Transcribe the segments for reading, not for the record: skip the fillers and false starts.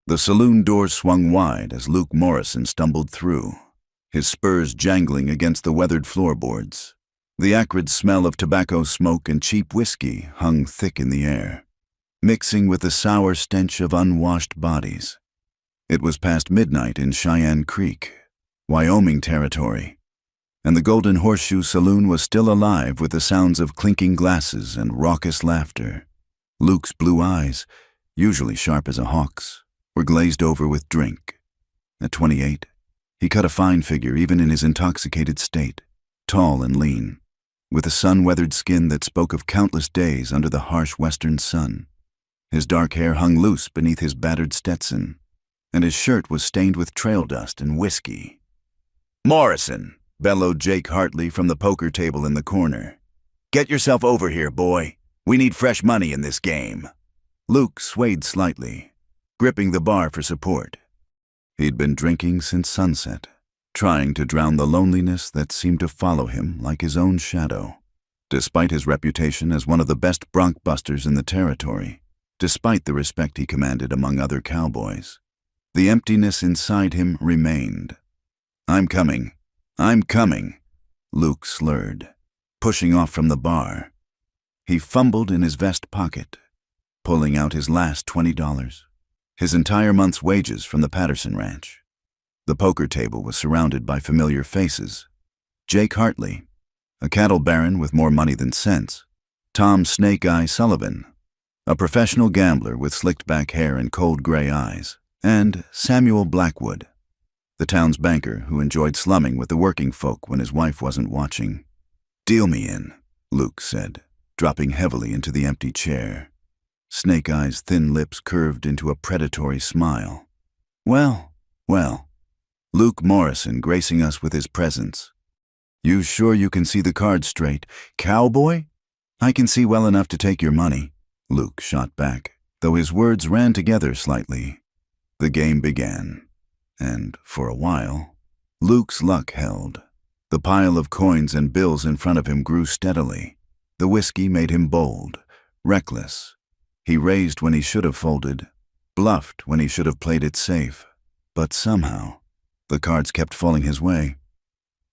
The saloon door swung wide as Luke Morrison stumbled through, his spurs jangling against the weathered floorboards. The acrid smell of tobacco smoke and cheap whiskey hung thick in the air, mixing with the sour stench of unwashed bodies. It was past midnight in Cheyenne Creek, Wyoming territory, and the Golden Horseshoe Saloon was still alive with the sounds of clinking glasses and raucous laughter. Luke's blue eyes, usually sharp as a hawk's, were glazed over with drink. At 28, he cut a fine figure even in his intoxicated state, tall and lean, with a sun-weathered skin that spoke of countless days under the harsh western sun. His dark hair hung loose beneath his battered Stetson, and his shirt was stained with trail dust and whiskey. "Morrison," bellowed Jake Hartley from the poker table in the corner. "Get yourself over here, boy. We need fresh money in this game." Luke swayed slightly, gripping the bar for support. He'd been drinking since sunset, trying to drown the loneliness that seemed to follow him like his own shadow. Despite his reputation as one of the best bronc busters in the territory, despite the respect he commanded among other cowboys, the emptiness inside him remained. I'm coming," Luke slurred, pushing off from the bar. He fumbled in his vest pocket, pulling out his last $20, his entire month's wages from the Patterson Ranch. The poker table was surrounded by familiar faces. Jake Hartley, a cattle baron with more money than sense; Tom Snake Eye Sullivan, a professional gambler with slicked back hair and cold gray eyes; and Samuel Blackwood, the town's banker who enjoyed slumming with the working folk when his wife wasn't watching. "Deal me in," Luke said, dropping heavily into the empty chair. Snake Eye's thin lips curved into a predatory smile. Well, Luke Morrison gracing us with his presence. "You sure you can see the cards straight, cowboy?" "I can see well enough to take your money," Luke shot back, though his words ran together slightly. The game began, and for a while, Luke's luck held. The pile of coins and bills in front of him grew steadily. The whiskey made him bold, reckless. He raised when he should have folded, bluffed when he should have played it safe. But somehow, the cards kept falling his way.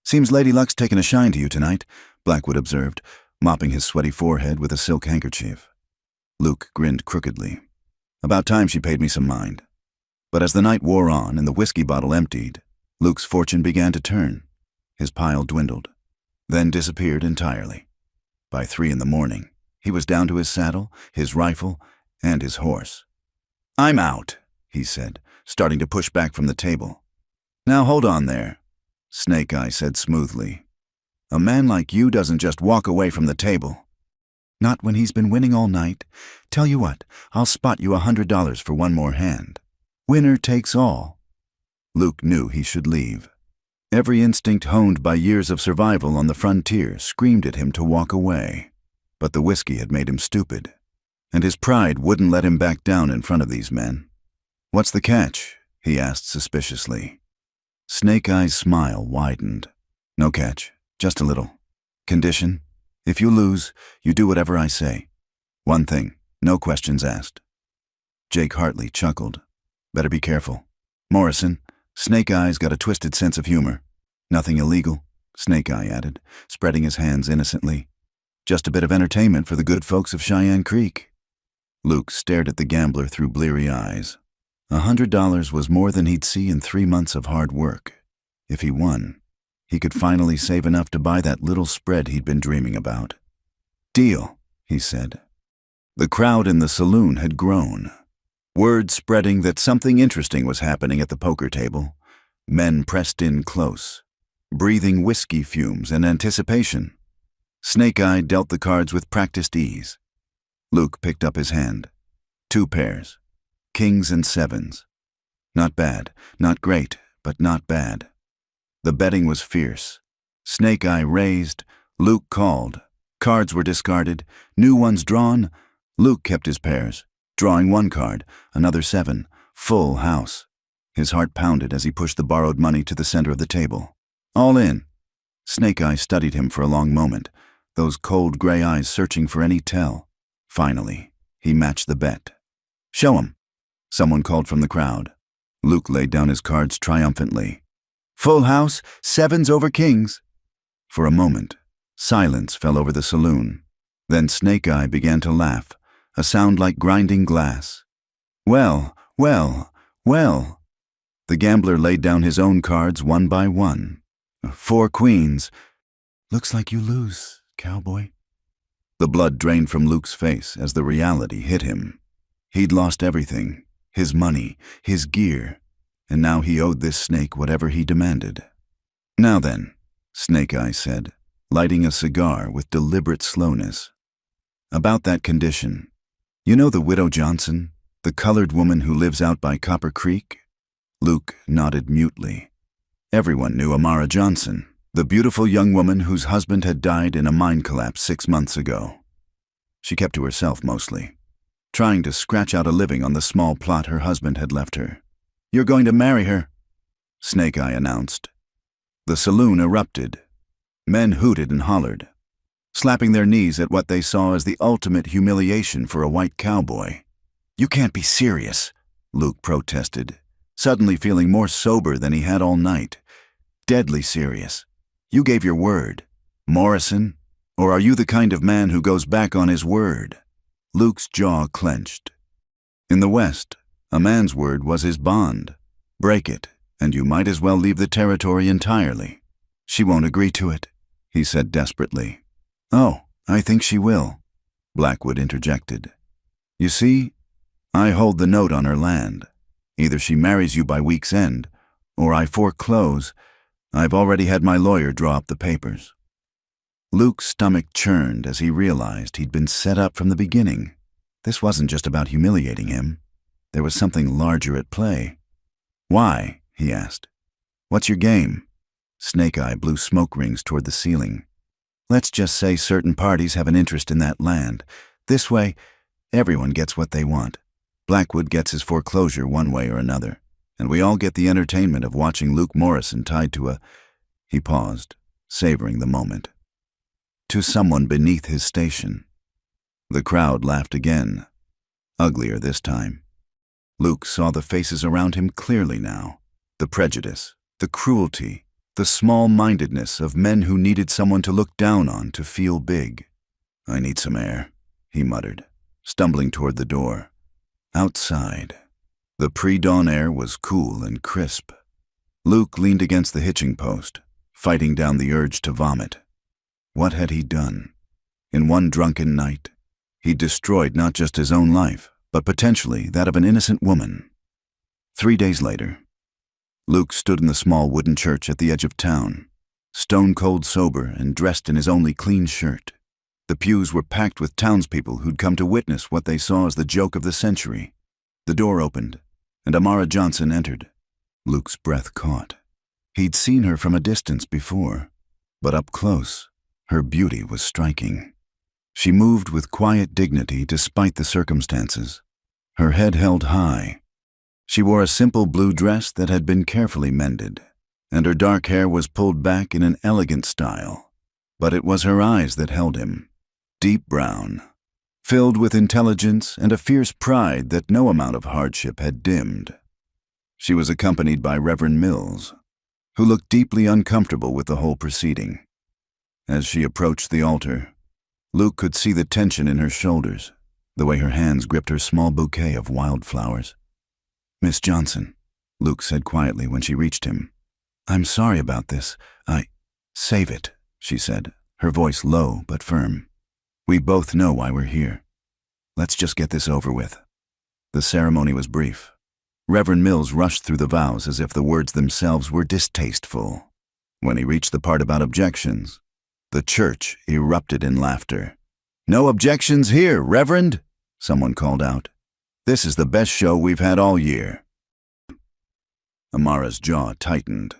"Seems Lady Luck's taken a shine to you tonight," Blackwood observed, mopping his sweaty forehead with a silk handkerchief. Luke grinned crookedly. "About time she paid me some mind." But as the night wore on and the whiskey bottle emptied, Luke's fortune began to turn. His pile dwindled, then disappeared entirely. By 3 in the morning, he was down to his saddle, his rifle, and his horse. "I'm out," he said, starting to push back from the table. "Now hold on there," Snake Eye said smoothly. "A man like you doesn't just walk away from the table." "Not when he's been winning all night. Tell you what, I'll spot you $100 for one more hand. Winner takes all." Luke knew he should leave. Every instinct honed by years of survival on the frontier screamed at him to walk away. But the whiskey had made him stupid, and his pride wouldn't let him back down in front of these men. "What's the catch?" he asked suspiciously. Snake Eye's smile widened. "No catch, just a little. Condition: if you lose, you do whatever I say. One thing, no questions asked." Jake Hartley chuckled. "Better be careful. Morrison, Snake Eye's got a twisted sense of humor." "Nothing illegal," Snake Eye added, spreading his hands innocently. "Just a bit of entertainment for the good folks of Cheyenne Creek." Luke stared at the gambler through bleary eyes. $100 was more than he'd see in 3 months of hard work. If he won, he could finally save enough to buy that little spread he'd been dreaming about. "Deal," he said. The crowd in the saloon had grown. Word spreading that something interesting was happening at the poker table. Men pressed in close, breathing whiskey fumes and anticipation. Snake Eye dealt the cards with practiced ease. Luke picked up his hand. 2 pairs, kings and sevens. Not bad, not great, but not bad. The betting was fierce. Snake Eye raised, Luke called. Cards were discarded, new ones drawn. Luke kept his pairs, drawing 1 card, another 7, full house. His heart pounded as he pushed the borrowed money to the center of the table. "All in." Snake Eye studied him for a long moment, those cold gray eyes searching for any tell. Finally, he matched the bet. "Show 'em." Someone called from the crowd. Luke laid down his cards triumphantly. Full house, 7s over kings. For a moment, silence fell over the saloon. Then Snake Eye began to laugh, a sound like grinding glass. Well, well, well. The gambler laid down his own cards one by one. 4 queens. Looks like you lose, cowboy. The blood drained from Luke's face as the reality hit him. He'd lost everything, his money, his gear, and now he owed this snake whatever he demanded. Now then, Snake Eye said, lighting a cigar with deliberate slowness. About that condition. You know the widow Johnson, the colored woman who lives out by Copper Creek? Luke nodded mutely. Everyone knew Amara Johnson, the beautiful young woman whose husband had died in a mine collapse 6 months ago. She kept to herself mostly, trying to scratch out a living on the small plot her husband had left her. You're going to marry her, Snake Eye announced. The saloon erupted. Men hooted and hollered, slapping their knees at what they saw as the ultimate humiliation for a white cowboy. You can't be serious, Luke protested, suddenly feeling more sober than he had all night. Deadly serious. You gave your word, Morrison, or are you the kind of man who goes back on his word? Luke's jaw clenched. In the West, a man's word was his bond. Break it, and you might as well leave the territory entirely. She won't agree to it, he said desperately. Oh, I think she will, Blackwood interjected. You see, I hold the note on her land. Either she marries you by week's end, or I foreclose. I've already had my lawyer draw up the papers. Luke's stomach churned as he realized he'd been set up from the beginning. This wasn't just about humiliating him. There was something larger at play. Why? He asked. What's your game? Snake Eye blew smoke rings toward the ceiling. Let's just say certain parties have an interest in that land. This way, everyone gets what they want. Blackwood gets his foreclosure one way or another, and we all get the entertainment of watching Luke Morrison tied to a... He paused, savoring the moment. To someone beneath his station. The crowd laughed again, uglier this time. Luke saw the faces around him clearly now. The prejudice, the cruelty, the small-mindedness of men who needed someone to look down on to feel big. I need some air, he muttered, stumbling toward the door. Outside, the pre-dawn air was cool and crisp. Luke leaned against the hitching post, fighting down the urge to vomit. What had he done? In one drunken night, he destroyed not just his own life, but potentially that of an innocent woman. 3 days later, Luke stood in the small wooden church at the edge of town, stone-cold sober and dressed in his only clean shirt. The pews were packed with townspeople who'd come to witness what they saw as the joke of the century. The door opened, and Amara Johnson entered. Luke's breath caught. He'd seen her from a distance before, but up close, her beauty was striking. She moved with quiet dignity despite the circumstances, her head held high. She wore a simple blue dress that had been carefully mended, and her dark hair was pulled back in an elegant style. But it was her eyes that held him, deep brown, filled with intelligence and a fierce pride that no amount of hardship had dimmed. She was accompanied by Reverend Mills, who looked deeply uncomfortable with the whole proceeding. As she approached the altar, Luke could see the tension in her shoulders, the way her hands gripped her small bouquet of wildflowers. Miss Johnson, Luke said quietly when she reached him. I'm sorry about this. Save it, she said, her voice low but firm. We both know why we're here. Let's just get this over with. The ceremony was brief. Reverend Mills rushed through the vows as if the words themselves were distasteful. When he reached the part about objections, the church erupted in laughter. No objections here, Reverend, someone called out. This is the best show we've had all year. Amara's jaw tightened,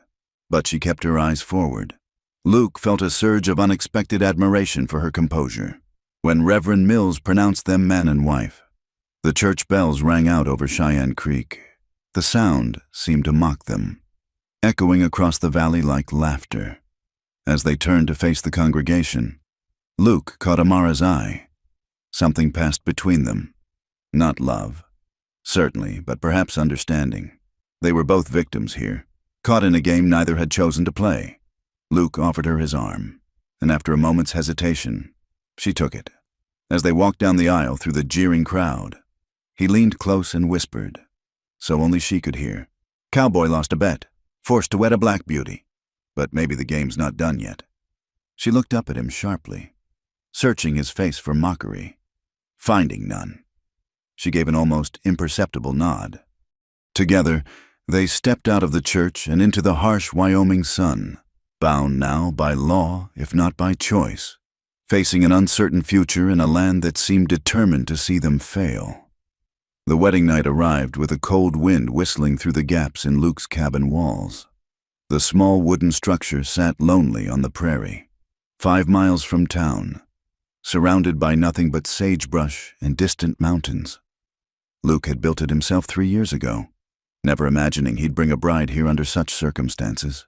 but she kept her eyes forward. Luke felt a surge of unexpected admiration for her composure. When Reverend Mills pronounced them man and wife, the church bells rang out over Cheyenne Creek. The sound seemed to mock them, echoing across the valley like laughter. As they turned to face the congregation, Luke caught Amara's eye. Something passed between them. Not love, Certainly, but perhaps understanding. They were both victims here, caught in a game neither had chosen to play. Luke offered her his arm, and after a moment's hesitation, she took it. As they walked down the aisle through the jeering crowd, he leaned close and whispered, so only she could hear. Cowboy lost a bet, forced to wed a black beauty. But maybe the game's not done yet. She looked up at him sharply, searching his face for mockery, finding none. She gave an almost imperceptible nod. Together, they stepped out of the church and into the harsh Wyoming sun, bound now by law, if not by choice, facing an uncertain future in a land that seemed determined to see them fail. The wedding night arrived with a cold wind whistling through the gaps in Luke's cabin walls. The small wooden structure sat lonely on the prairie, 5 miles from town, surrounded by nothing but sagebrush and distant mountains. Luke had built it himself 3 years ago, never imagining he'd bring a bride here under such circumstances.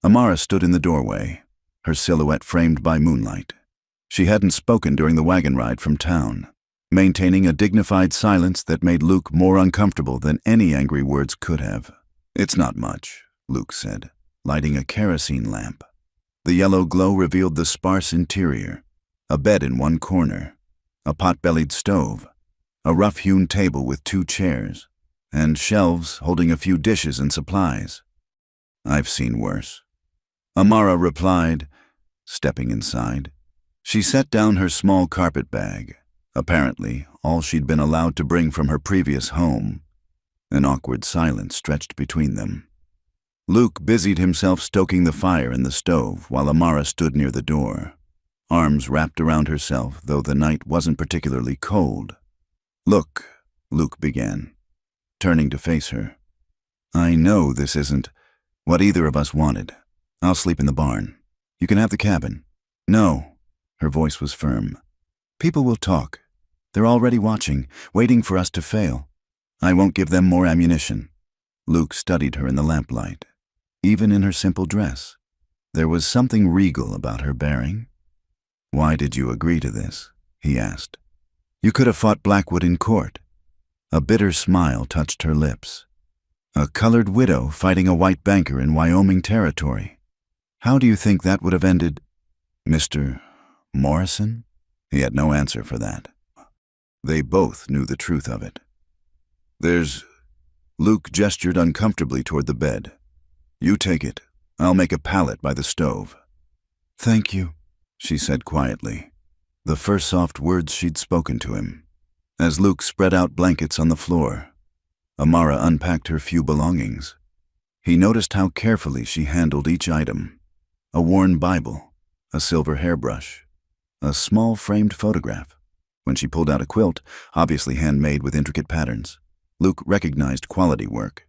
Amara stood in the doorway, her silhouette framed by moonlight. She hadn't spoken during the wagon ride from town, maintaining a dignified silence that made Luke more uncomfortable than any angry words could have. "It's not much," Luke said, lighting a kerosene lamp. The yellow glow revealed the sparse interior, a bed in one corner, a pot-bellied stove, a rough-hewn table with 2 chairs, and shelves holding a few dishes and supplies. "I've seen worse," Amara replied, stepping inside. She set down her small carpet bag, apparently all she'd been allowed to bring from her previous home. An awkward silence stretched between them. Luke busied himself stoking the fire in the stove while Amara stood near the door, arms wrapped around herself, though the night wasn't particularly cold. "Look," Luke began, turning to face her. "I know this isn't what either of us wanted. I'll sleep in the barn. You can have the cabin." "No," her voice was firm. "People will talk. They're already watching, waiting for us to fail. I won't give them more ammunition." Luke studied her in the lamplight. Even in her simple dress, there was something regal about her bearing. "Why did you agree to this?" he asked. "You could have fought Blackwood in court." A bitter smile touched her lips. "A colored widow fighting a white banker in Wyoming territory. How do you think that would have ended?" "Mr. Morrison?" He had no answer for that. They both knew the truth of it. Luke gestured uncomfortably toward the bed. "You take it. I'll make a pallet by the stove." "Thank you," she said quietly, the first soft words she'd spoken to him. As Luke spread out blankets on the floor, Amara unpacked her few belongings. He noticed how carefully she handled each item: a worn Bible, a silver hairbrush, a small framed photograph. When she pulled out a quilt, obviously handmade with intricate patterns, Luke recognized quality work.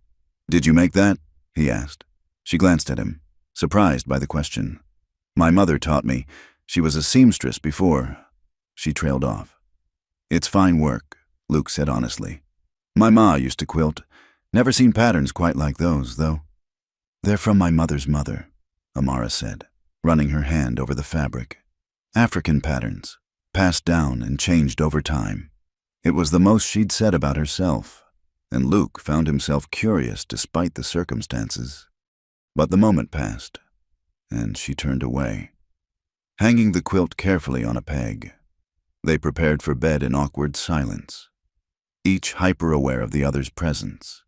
"Did you make that?" he asked. She glanced at him, surprised by the question. "My mother taught me. She was a seamstress before." She trailed off. "It's fine work," Luke said honestly. "My ma used to quilt. Never seen patterns quite like those, though." "They're from my mother's mother," Amara said, running her hand over the fabric. "African patterns, passed down and changed over time." It was the most she'd said about herself, and Luke found himself curious despite the circumstances. But the moment passed, and she turned away. Hanging the quilt carefully on a peg, they prepared for bed in awkward silence, each hyper-aware of the other's presence.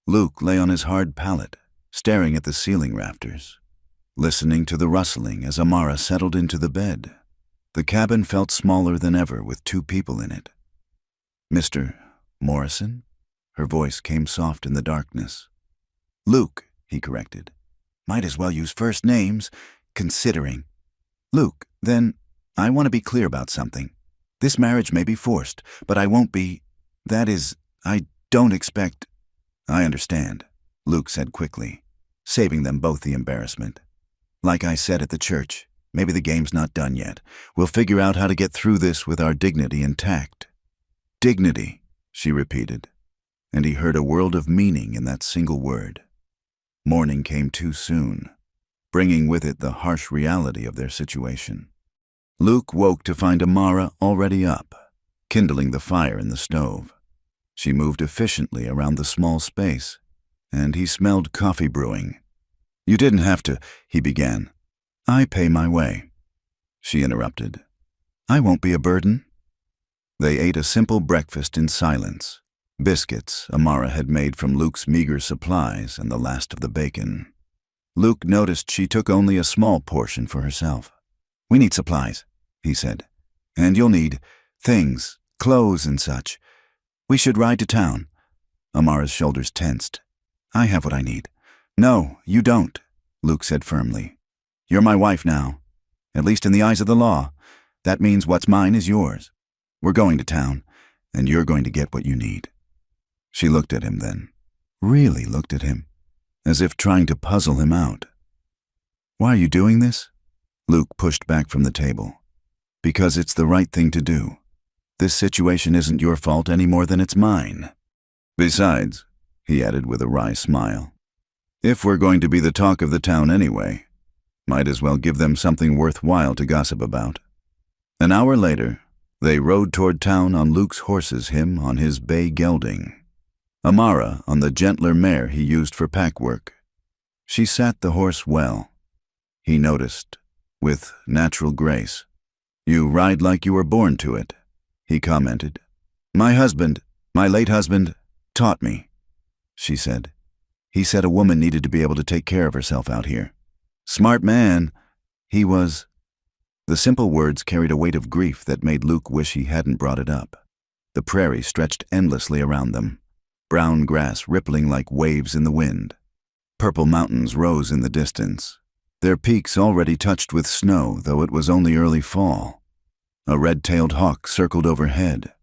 Luke lay on his hard pallet, staring at the ceiling rafters, listening to the rustling as Amara settled into the bed. The cabin felt smaller than ever with 2 people in it. "Mr. Morrison?" Her voice came soft in the darkness. "Luke," he corrected. "Might as well use first names, considering." "Luke, then, I want to be clear about something. This marriage may be forced, but I won't be. That is, I don't expect." "I understand," Luke said quickly, saving them both the embarrassment. "Like I said at the church, maybe the game's not done yet. We'll figure out how to get through this with our dignity intact." "Dignity," she repeated, and he heard a world of meaning in that single word. Morning came too soon, bringing with it the harsh reality of their situation. Luke woke to find Amara already up, kindling the fire in the stove. She moved efficiently around the small space, and he smelled coffee brewing. "You didn't have to," he began. "I pay my way." She interrupted. "I won't be a burden." They ate a simple breakfast in silence. Biscuits Amara had made from Luke's meager supplies and the last of the bacon. Luke noticed she took only a small portion for herself. "We need supplies," he said. "And you'll need things, clothes and such. We should ride to town." Amara's shoulders tensed. "I have what I need." "No, you don't," Luke said firmly. "You're my wife now. At least in the eyes of the law. That means what's mine is yours. We're going to town, and you're going to get what you need." She looked at him then. Really looked at him, as if trying to puzzle him out. "Why are you doing this?" Luke pushed back from the table. "Because it's the right thing to do. This situation isn't your fault any more than it's mine. Besides," he added with a wry smile, "if we're going to be the talk of the town anyway, might as well give them something worthwhile to gossip about." An hour later, they rode toward town on Luke's horses, him on his bay gelding, Amara on the gentler mare he used for pack work. She sat the horse well, he noticed, with natural grace. "You ride like you were born to it," he commented. My late husband, taught me," she said. "He said a woman needed to be able to take care of herself out here. Smart man, he was." The simple words carried a weight of grief that made Luke wish he hadn't brought it up. The prairie stretched endlessly around them, brown grass rippling like waves in the wind. Purple mountains rose in the distance, their peaks already touched with snow, though it was only early fall. A red-tailed hawk circled overhead,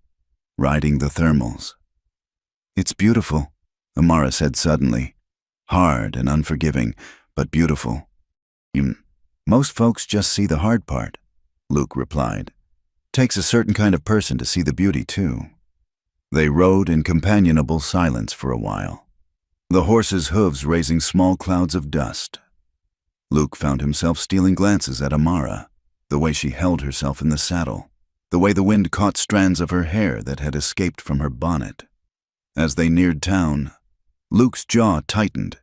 riding the thermals. "It's beautiful," Amara said suddenly. "Hard and unforgiving, but beautiful." "Most folks just see the hard part," Luke replied. "Takes a certain kind of person to see the beauty, too." They rode in companionable silence for a while, the horses' hooves raising small clouds of dust. Luke found himself stealing glances at Amara, the way she held herself in the saddle, the way the wind caught strands of her hair that had escaped from her bonnet. As they neared town, Luke's jaw tightened.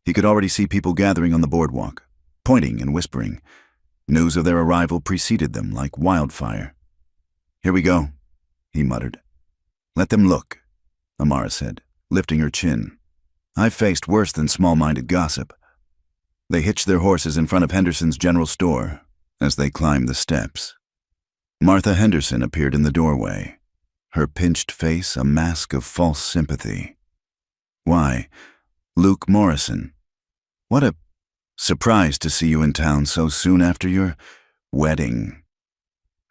He could already see people gathering on the boardwalk, pointing and whispering. News of their arrival preceded them like wildfire. "Here we go," he muttered. "Let them look," Amara said, lifting her chin. "I've faced worse than small-minded gossip." They hitched their horses in front of Henderson's general store as they climbed the steps. Martha Henderson appeared in the doorway, her pinched face a mask of false sympathy. "Why, Luke Morrison. What a surprise to see you in town so soon after your wedding."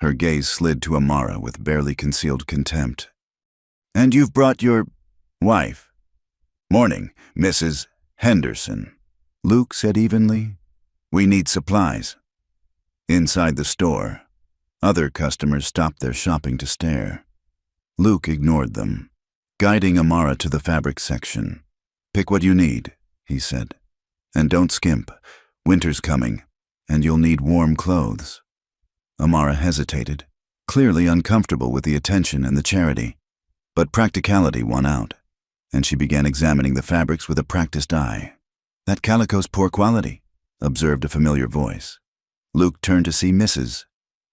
Her gaze slid to Amara with barely concealed contempt. "And you've brought your wife." "Morning, Mrs. Henderson," Luke said evenly. "We need supplies." Inside the store, other customers stopped their shopping to stare. Luke ignored them, guiding Amara to the fabric section. "Pick what you need," he said. "And don't skimp. Winter's coming, and you'll need warm clothes." Amara hesitated, clearly uncomfortable with the attention and the charity. But practicality won out, and she began examining the fabrics with a practiced eye. "That calico's poor quality," observed a familiar voice. Luke turned to see Mrs.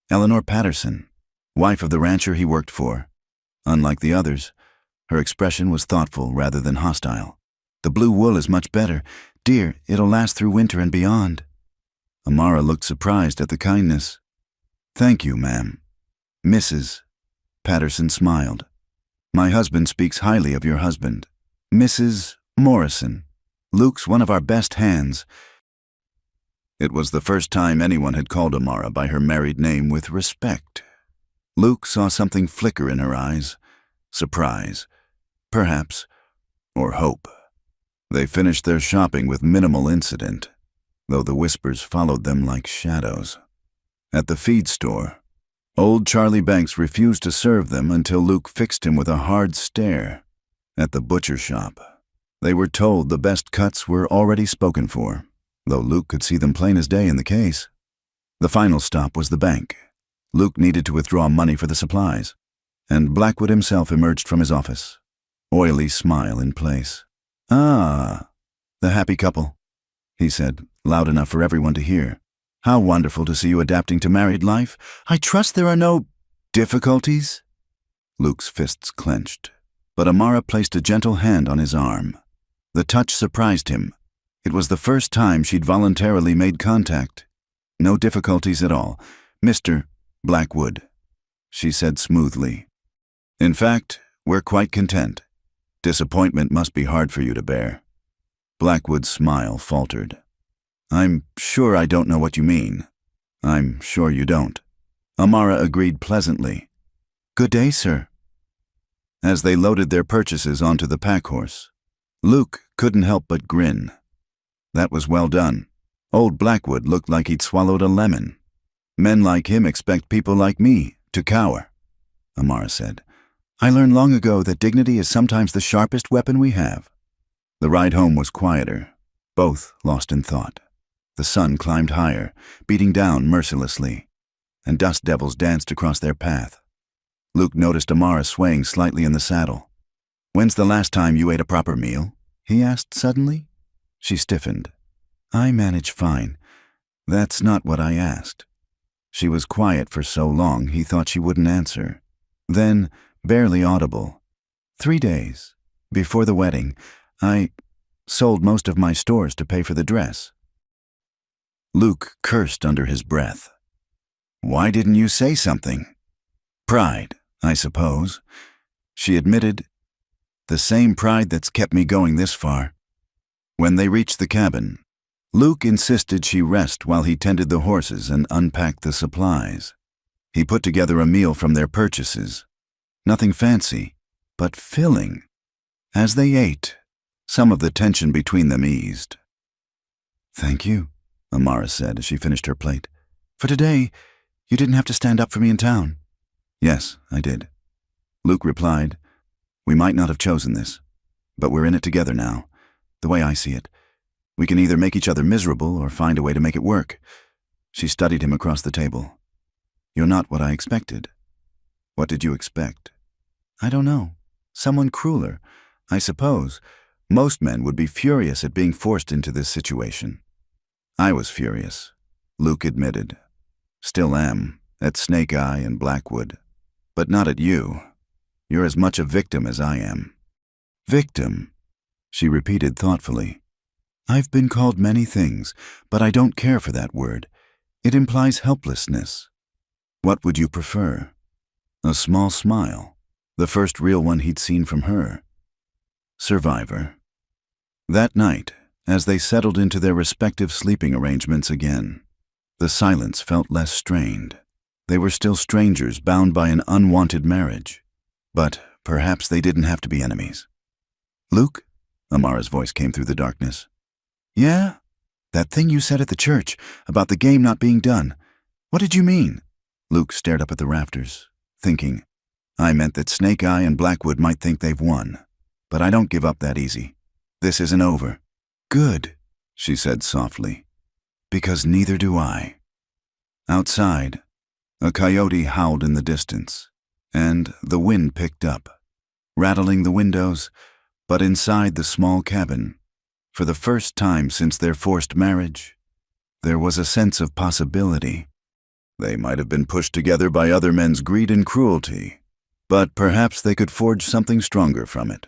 Eleanor Patterson, wife of the rancher he worked for. Unlike the others, her expression was thoughtful rather than hostile. "The blue wool is much better. Dear, it'll last through winter and beyond." Amara looked surprised at the kindness. "Thank you, ma'am." Mrs. Patterson smiled. "My husband speaks highly of your husband. Mrs. Morrison. Luke's one of our best hands." It was the first time anyone had called Amara by her married name with respect. Luke saw something flicker in her eyes. Surprise, perhaps, or hope. They finished their shopping with minimal incident, though the whispers followed them like shadows. At the feed store, old Charlie Banks refused to serve them until Luke fixed him with a hard stare. At the butcher shop, they were told the best cuts were already spoken for, though Luke could see them plain as day in the case. The final stop was the bank. Luke needed to withdraw money for the supplies, and Blackwood himself emerged from his office. oily smile in place. "Ah, the happy couple," he said, loud enough for everyone to hear. "How wonderful to see you adapting to married life. I trust there are no difficulties?" Luke's fists clenched, but Amara placed a gentle hand on his arm. The touch surprised him. It was the first time she'd voluntarily made contact. "No difficulties at all, Mr. Blackwood," she said smoothly. "In fact, we're quite content. Disappointment must be hard for you to bear." Blackwood's smile faltered. "I'm sure I don't know what you mean." "I'm sure you don't." Amara agreed pleasantly. "Good day, sir." As they loaded their purchases onto the pack horse, Luke couldn't help but grin. That was well done. Old Blackwood looked like he'd swallowed a lemon. "Men like him expect people like me to cower," Amara said. "I learned long ago that dignity is sometimes the sharpest weapon we have." The ride home was quieter, both lost in thought. The sun climbed higher, beating down mercilessly, and dust devils danced across their path. Luke noticed Amara swaying slightly in the saddle. "When's the last time you ate a proper meal?" he asked suddenly. She stiffened. "I manage fine. That's not what I asked." She was quiet for so long he thought she wouldn't answer. Then, barely audible, 3 days. Before the wedding, I sold most of my stores to pay for the dress." Luke cursed under his breath. "Why didn't you say something?" "Pride, I suppose," she admitted. "The same pride that's kept me going this far." When they reached the cabin, Luke insisted she rest while he tended the horses and unpacked the supplies. He put together a meal from their purchases. Nothing fancy, but filling. As they ate, some of the tension between them eased. "Thank you," Amara said as she finished her plate. "For today, you didn't have to stand up for me in town." "Yes, I did." Luke replied, "We might not have chosen this, but we're in it together now. The way I see it, we can either make each other miserable or find a way to make it work." She studied him across the table. "You're not what I expected." "What did you expect?" "I don't know. Someone crueler, I suppose. Most men would be furious at being forced into this situation." "I was furious," Luke admitted. "Still am, at Snake Eye and Blackwood. But not at you. You're as much a victim as I am." "Victim," she repeated thoughtfully. "I've been called many things, but I don't care for that word. It implies helplessness." "What would you prefer?" A small smile, the first real one he'd seen from her. "Survivor." That night, as they settled into their respective sleeping arrangements again, the silence felt less strained. They were still strangers bound by an unwanted marriage, but perhaps they didn't have to be enemies. "Luke?" Amara's voice came through the darkness. "Yeah? That thing you said at the church about the game not being done. What did you mean?" Luke stared up at the rafters, thinking, "I meant that Snake Eye and Blackwood might think they've won, but I don't give up that easy. This isn't over." "Good," she said softly, "because neither do I." Outside, a coyote howled in the distance, and the wind picked up, rattling the windows, but inside the small cabin, for the first time since their forced marriage, there was a sense of possibility. They might have been pushed together by other men's greed and cruelty, but perhaps they could forge something stronger from it.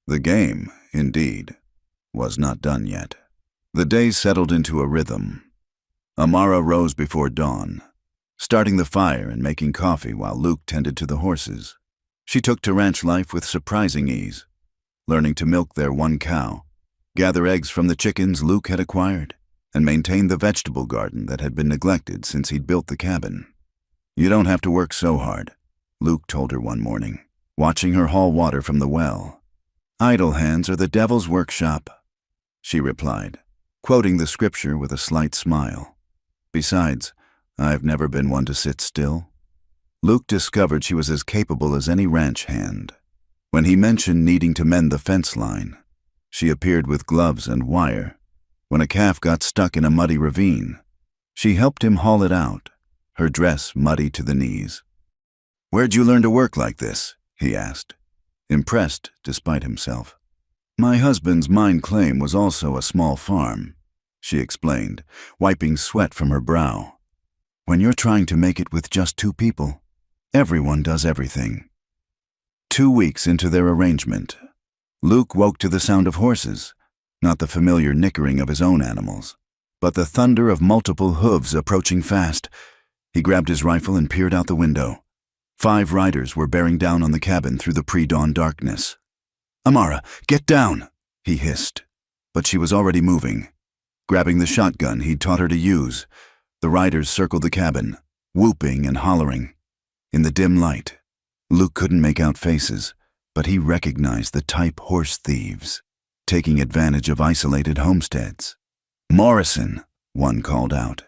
The game, indeed, was not done yet. The day settled into a rhythm. Amara rose before dawn, starting the fire and making coffee while Luke tended to the horses. She took to ranch life with surprising ease, learning to milk their one cow, gather eggs from the chickens Luke had acquired, and maintain the vegetable garden that had been neglected since he'd built the cabin. "You don't have to work so hard," Luke told her one morning, watching her haul water from the well. "Idle hands are the devil's workshop," she replied, quoting the scripture with a slight smile. "Besides, I've never been one to sit still." Luke discovered she was as capable as any ranch hand. When he mentioned needing to mend the fence line, she appeared with gloves and wire. When a calf got stuck in a muddy ravine, she helped him haul it out, her dress muddy to the knees. "Where'd you learn to work like this?" he asked. impressed despite himself. "My husband's mine claim was also a small farm," she explained, wiping sweat from her brow. "When you're trying to make it with just 2 people, everyone does everything." 2 weeks into their arrangement, Luke woke to the sound of horses, not the familiar nickering of his own animals, but the thunder of multiple hooves approaching fast. He grabbed his rifle and peered out the window. 5 riders were bearing down on the cabin through the pre-dawn darkness. "Amara, get down!" he hissed. But she was already moving. Grabbing the shotgun he'd taught her to use, the riders circled the cabin, whooping and hollering. In the dim light, Luke couldn't make out faces, but he recognized the type horse thieves, taking advantage of isolated homesteads. "Morrison," one called out.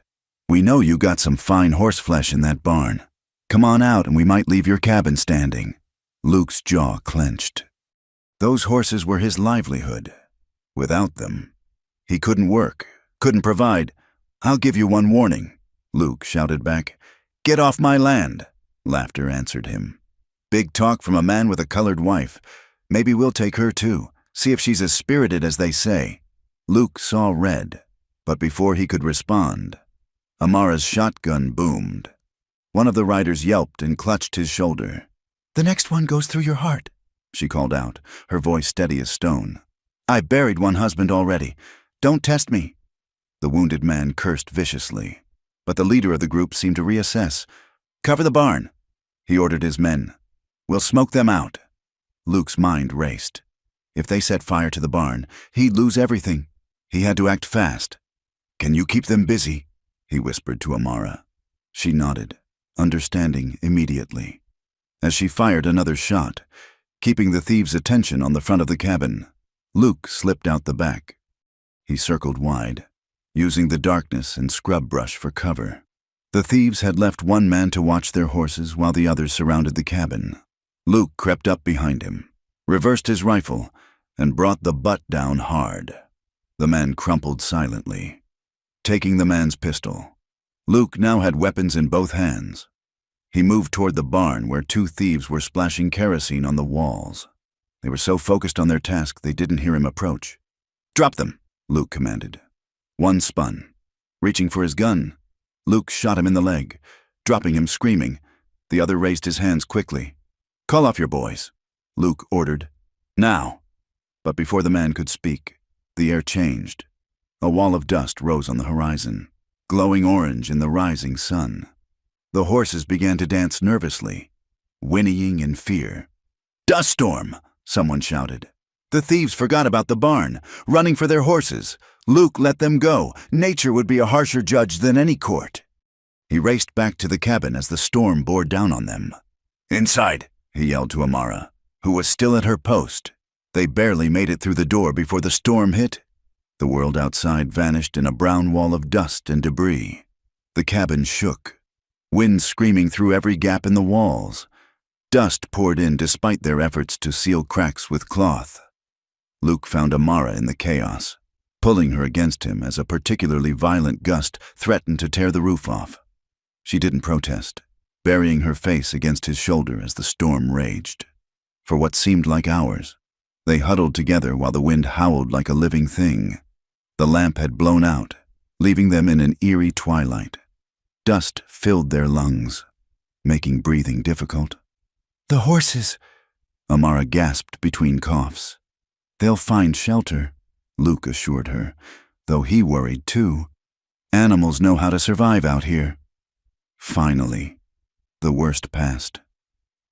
"We know you got some fine horse flesh in that barn. Come on out and we might leave your cabin standing." Luke's jaw clenched. Those horses were his livelihood. Without them, he couldn't work, couldn't provide. "I'll give you one warning," Luke shouted back. "Get off my land." Laughter answered him. "Big talk from a man with a colored wife. Maybe we'll take her too, see if she's as spirited as they say." Luke saw red, but before he could respond, Amara's shotgun boomed. One of the riders yelped and clutched his shoulder. "The next one goes through your heart," she called out, her voice steady as stone. "I buried one husband already. Don't test me." The wounded man cursed viciously, but the leader of the group seemed to reassess. "Cover the barn," he ordered his men. "We'll smoke them out." Luke's mind raced. If they set fire to the barn, he'd lose everything. He had to act fast. "Can you keep them busy?" he whispered to Amara. She nodded, understanding immediately. As she fired another shot, keeping the thieves' attention on the front of the cabin, Luke slipped out the back. He circled wide, using the darkness and scrub brush for cover. The thieves had left one man to watch their horses while the others surrounded the cabin. Luke crept up behind him, reversed his rifle, and brought the butt down hard. The man crumpled silently. Taking the man's pistol, Luke now had weapons in both hands. He moved toward the barn where 2 thieves were splashing kerosene on the walls. They were so focused on their task they didn't hear him approach. "Drop them," Luke commanded. One spun. Reaching for his gun, Luke shot him in the leg, dropping him screaming. The other raised his hands quickly. "Call off your boys," Luke ordered. "Now." But before the man could speak, the air changed. A wall of dust rose on the horizon, glowing orange in the rising sun. The horses began to dance nervously, whinnying in fear. "Dust storm!" someone shouted. The thieves forgot about the barn, running for their horses. Luke let them go. Nature would be a harsher judge than any court. He raced back to the cabin as the storm bore down on them. "Inside!" he yelled to Amara, who was still at her post. They barely made it through the door before the storm hit. The world outside vanished in a brown wall of dust and debris. The cabin shook, wind screaming through every gap in the walls. Dust poured in despite their efforts to seal cracks with cloth. Luke found Amara in the chaos, pulling her against him as a particularly violent gust threatened to tear the roof off. She didn't protest, burying her face against his shoulder as the storm raged. For what seemed like hours, they huddled together while the wind howled like a living thing. The lamp had blown out, leaving them in an eerie twilight. Dust filled their lungs, making breathing difficult. "The horses," Amara gasped between coughs. "They'll find shelter," Luke assured her, though he worried too. "Animals know how to survive out here." Finally, the worst passed.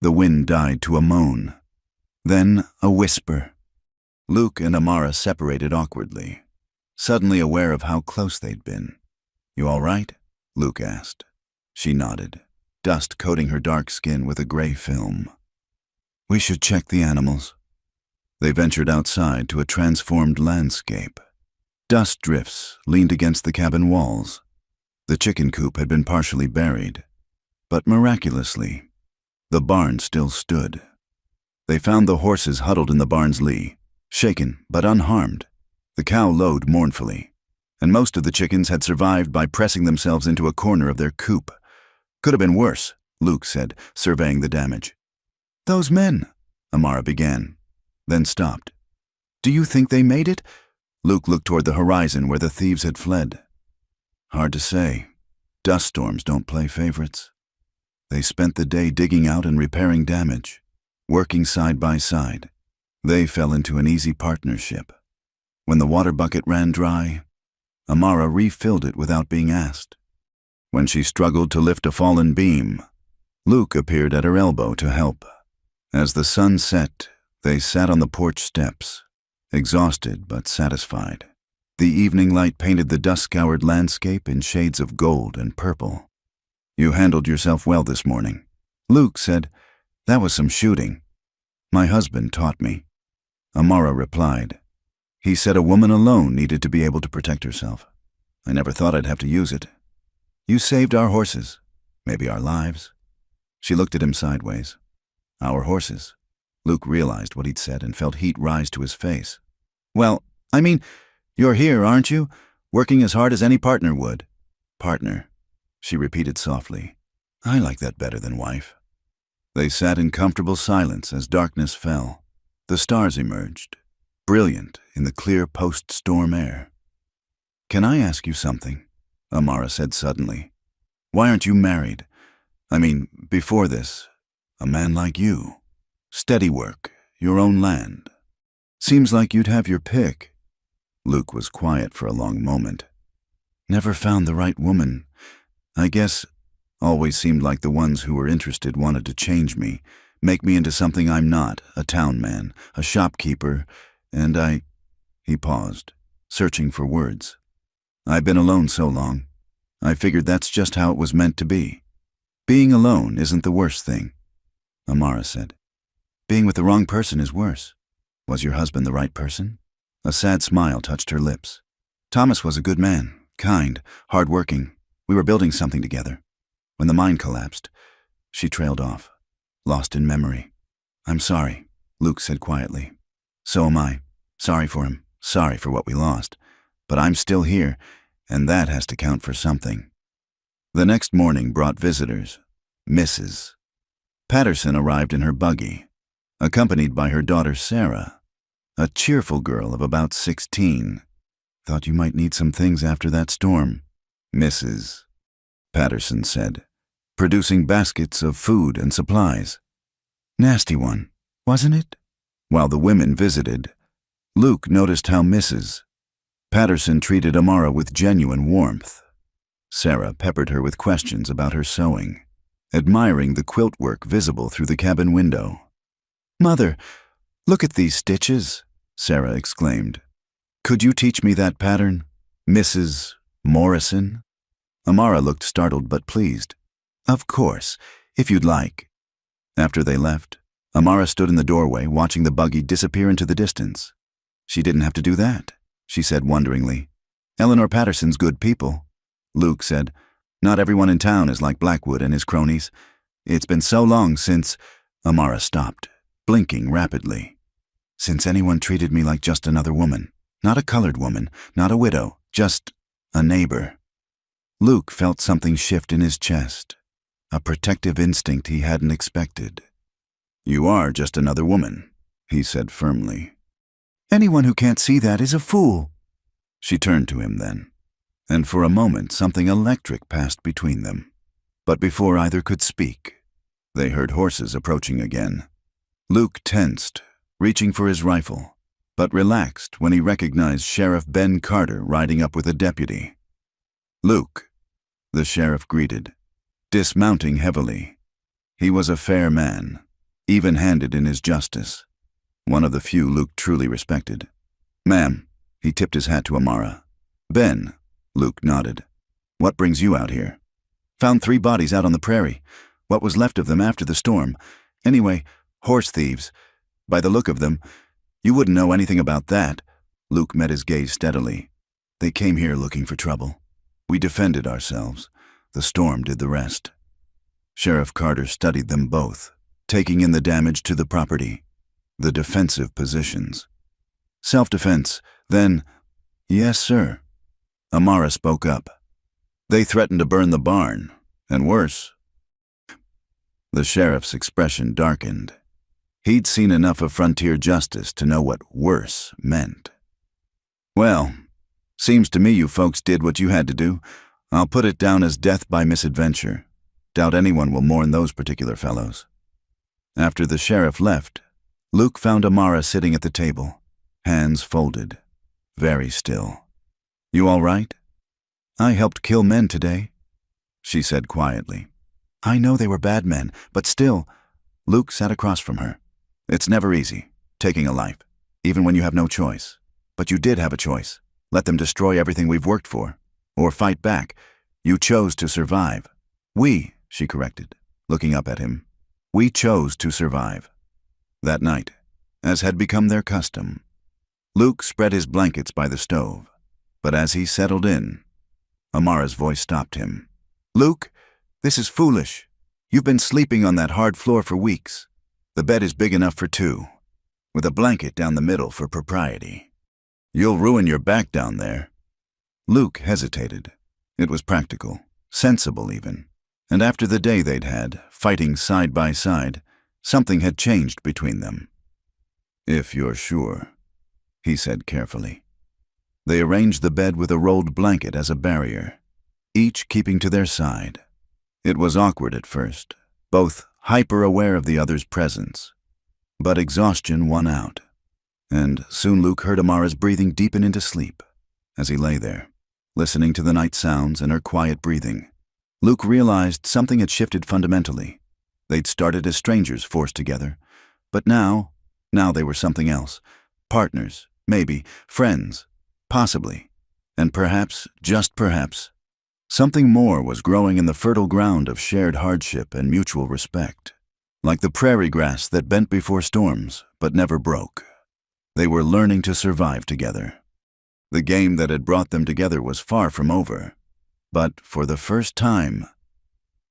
The wind died to a moan, then a whisper. Luke and Amara separated awkwardly, suddenly aware of how close they'd been. "You all right?" Luke asked. She nodded, dust coating her dark skin with a gray film. "We should check the animals." They ventured outside to a transformed landscape. Dust drifts leaned against the cabin walls. The chicken coop had been partially buried, but miraculously, the barn still stood. They found the horses huddled in the barn's lee, shaken but unharmed. The cow lowed mournfully, and most of the chickens had survived by pressing themselves into a corner of their coop. "Could have been worse," Luke said, surveying the damage. "Those men," Amara began, then stopped. "Do you think they made it?" Luke looked toward the horizon where the thieves had fled. "Hard to say. Dust storms don't play favorites." They spent the day digging out and repairing damage, working side by side. They fell into an easy partnership. When the water bucket ran dry, Amara refilled it without being asked. When she struggled to lift a fallen beam, Luke appeared at her elbow to help. As the sun set, they sat on the porch steps, exhausted but satisfied. The evening light painted the dust-scoured landscape in shades of gold and purple. "You handled yourself well this morning," Luke said. "That was some shooting. My husband taught me." Amara replied. "He said a woman alone needed to be able to protect herself. I never thought I'd have to use it. You saved our horses, maybe our lives." She looked at him sideways. "Our horses." Luke realized what he'd said and felt heat rise to his face. "Well, I mean, you're here, aren't you? Working as hard as any partner would." "Partner," she repeated softly. "I like that better than wife." They sat in comfortable silence as darkness fell. The stars emerged, brilliant in the clear post-storm air. "Can I ask you something?" Amara said suddenly. "Why aren't you married? I mean, before this, a man like you. Steady work, your own land. Seems like you'd have your pick." Luke was quiet for a long moment. "Never found the right woman. I guess always seemed like the ones who were interested wanted to change me, make me into something I'm not, a town man, a shopkeeper, and He paused, searching for words. "I've been alone so long. I figured that's just how it was meant to be. Being alone isn't the worst thing," Amara said. "Being with the wrong person is worse. Was your husband the right person?" A sad smile touched her lips. "Thomas was a good man, kind, hard-working. We were building something together. When the mine collapsed," she trailed off, lost in memory. "I'm sorry," Luke said quietly. "So am I. Sorry for him, sorry for what we lost. But I'm still here, and that has to count for something." The next morning brought visitors. Mrs. Patterson arrived in her buggy, accompanied by her daughter Sarah, a cheerful girl of about 16. "Thought you might need some things after that storm," Mrs. Patterson said, producing baskets of food and supplies. "Nasty one, wasn't it?" While the women visited, Luke noticed how Mrs. Patterson treated Amara with genuine warmth. Sarah peppered her with questions about her sewing, admiring the quilt work visible through the cabin window. "Mother, look at these stitches," Sarah exclaimed. "Could you teach me that pattern, Mrs. Morrison?" Amara looked startled but pleased. "Of course, if you'd like." After they left, Amara stood in the doorway watching the buggy disappear into the distance. "She didn't have to do that," she said wonderingly. "Eleanor Patterson's good people." Luke said, "Not everyone in town is like Blackwood and his cronies. It's been so long since—" Amara stopped, blinking rapidly. "Since anyone treated me like just another woman. Not a colored woman, not a widow, just a neighbor." Luke felt something shift in his chest, a protective instinct he hadn't expected. "You are just another woman," he said firmly. "Anyone who can't see that is a fool." She turned to him then, and for a moment something electric passed between them. But before either could speak, they heard horses approaching again. Luke tensed, reaching for his rifle, but relaxed when he recognized Sheriff Ben Carter riding up with a deputy. "Luke," the sheriff greeted, dismounting heavily. He was a fair man, even-handed in his justice, one of the few Luke truly respected. "Ma'am," he tipped his hat to Amara. "Ben," Luke nodded. "What brings you out here?" "Found 3 bodies out on the prairie. What was left of them after the storm. Anyway, horse thieves. By the look of them, you wouldn't know anything about that." Luke met his gaze steadily. "They came here looking for trouble. We defended ourselves. The storm did the rest." Sheriff Carter studied them both, taking in the damage to the property, the defensive positions. "Self-defense, then—" "Yes, sir." Amara spoke up. "They threatened to burn the barn, and worse." The sheriff's expression darkened. He'd seen enough of frontier justice to know what worse meant. "Well, seems to me you folks did what you had to do. I'll put it down as death by misadventure. Doubt anyone will mourn those particular fellows." After the sheriff left, Luke found Amara sitting at the table, hands folded, very still. "You all right?" "I helped kill men today," she said quietly. "I know they were bad men, but still—" Luke sat across from her. "It's never easy, taking a life, even when you have no choice. But you did have a choice. Let them destroy everything we've worked for. Or fight back. You chose to survive." "We," she corrected, looking up at him. "We chose to survive." That night, as had become their custom, Luke spread his blankets by the stove. But as he settled in, Amara's voice stopped him. "Luke, this is foolish. You've been sleeping on that hard floor for weeks. The bed is big enough for two, with a blanket down the middle for propriety. You'll ruin your back down there." Luke hesitated. It was practical, sensible even. And after the day they'd had, fighting side by side, something had changed between them. "If you're sure," he said carefully. They arranged the bed with a rolled blanket as a barrier, each keeping to their side. It was awkward at first, both hyper-aware of the other's presence. But exhaustion won out, and soon Luke heard Amara's breathing deepen into sleep. As he lay there, listening to the night sounds and her quiet breathing, Luke realized something had shifted fundamentally. They'd started as strangers forced together, but now they were something else. Partners, maybe, friends, possibly, and perhaps, just perhaps, something more was growing in the fertile ground of shared hardship and mutual respect, like the prairie grass that bent before storms but never broke. They were learning to survive together. The game that had brought them together was far from over, but for the first time,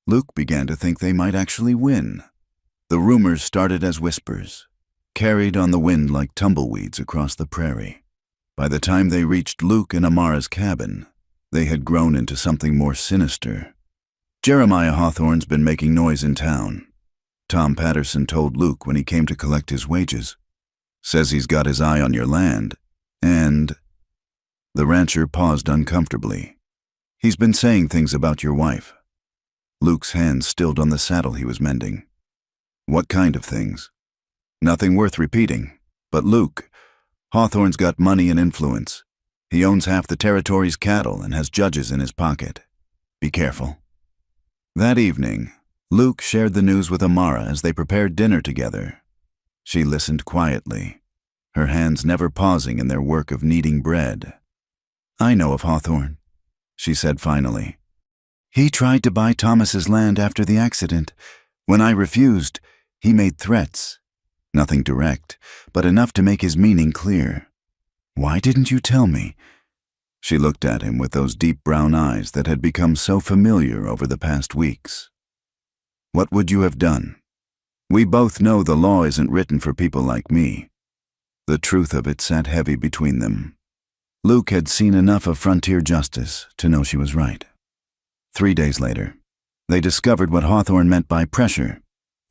Luke began to think they might actually win. The rumors started as whispers, carried on the wind like tumbleweeds across the prairie. By the time they reached Luke and Amara's cabin, they had grown into something more sinister. "Jeremiah Hawthorne's been making noise in town," Tom Patterson told Luke when he came to collect his wages. "Says he's got his eye on your land, and—" The rancher paused uncomfortably. "He's been saying things about your wife." Luke's hands stilled on the saddle he was mending. "What kind of things?" "Nothing worth repeating. But Luke, Hawthorne's got money and influence. He owns half the territory's cattle and has judges in his pocket. Be careful." That evening, Luke shared the news with Amara as they prepared dinner together. She listened quietly, her hands never pausing in their work of kneading bread. "I know of Hawthorne," she said finally. "He tried to buy Thomas's land after the accident. When I refused, he made threats. Nothing direct, but enough to make his meaning clear. Why didn't you tell me?" She looked at him with those deep brown eyes that had become so familiar over the past weeks. "What would you have done? We both know the law isn't written for people like me." The truth of it sat heavy between them. Luke had seen enough of frontier justice to know she was right. 3 days later, they discovered what Hawthorne meant by pressure.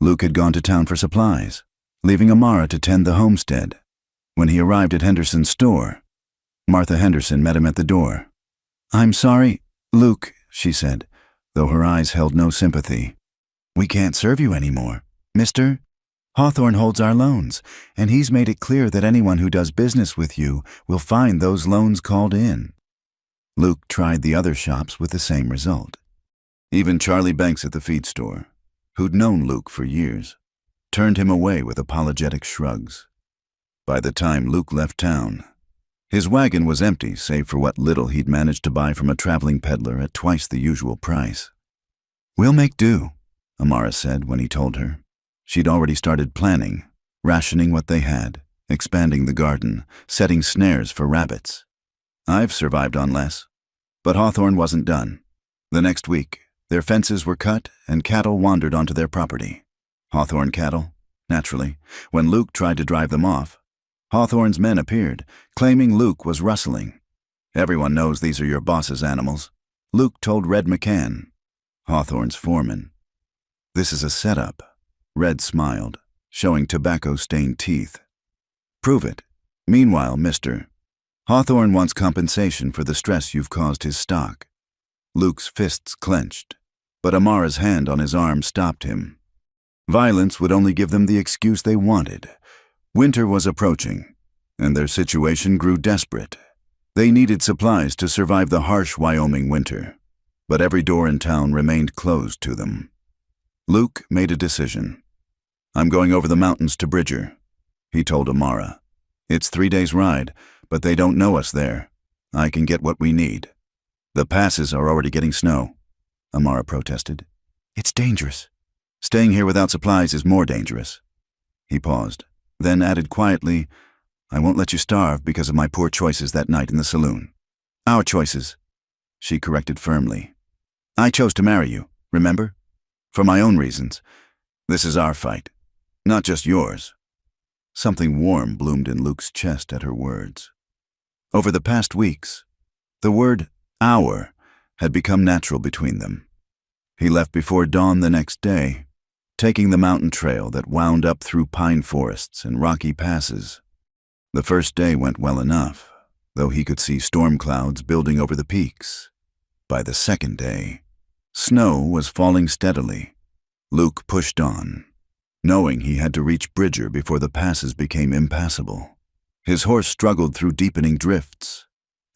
Luke had gone to town for supplies, leaving Amara to tend the homestead. When he arrived at Henderson's store, Martha Henderson met him at the door. "I'm sorry, Luke," she said, though her eyes held no sympathy. "We can't serve you anymore, mister. Hawthorne holds our loans, and he's made it clear that anyone who does business with you will find those loans called in." Luke tried the other shops with the same result. Even Charlie Banks at the feed store, who'd known Luke for years, turned him away with apologetic shrugs. By the time Luke left town, his wagon was empty save for what little he'd managed to buy from a traveling peddler at twice the usual price. "We'll make do," Amara said when he told her. She'd already started planning, rationing what they had, expanding the garden, setting snares for rabbits. "I've survived on less." But Hawthorne wasn't done. The next week, their fences were cut and cattle wandered onto their property. Hawthorne cattle, naturally. When Luke tried to drive them off, Hawthorne's men appeared, claiming Luke was rustling. "Everyone knows these are your boss's animals," Luke told Red McCann, Hawthorne's foreman. "This is a setup." Red smiled. showing tobacco-stained teeth. "Prove it. Meanwhile, Mr. Hawthorne wants compensation for the stress you've caused his stock." Luke's fists clenched, but Amara's hand on his arm stopped him. Violence would only give them the excuse they wanted. Winter was approaching, and their situation grew desperate. They needed supplies to survive the harsh Wyoming winter, but every door in town remained closed to them. Luke made a decision. "I'm going over the mountains to Bridger," he told Amara. "It's 3 days' ride, but they don't know us there. I can get what we need." "The passes are already getting snow," Amara protested. "It's dangerous." "Staying here without supplies is more dangerous." He paused, then added quietly, "I won't let you starve because of my poor choices that night in the saloon." "Our choices," she corrected firmly. "I chose to marry you, remember? For my own reasons. This is our fight, not just yours." Something warm bloomed in Luke's chest at her words. Over the past weeks, the word "our" had become natural between them. He left before dawn the next day, taking the mountain trail that wound up through pine forests and rocky passes. The first day went well enough, though he could see storm clouds building over the peaks. By the second day, snow was falling steadily. Luke pushed on, knowing he had to reach Bridger before the passes became impassable. His horse struggled through deepening drifts,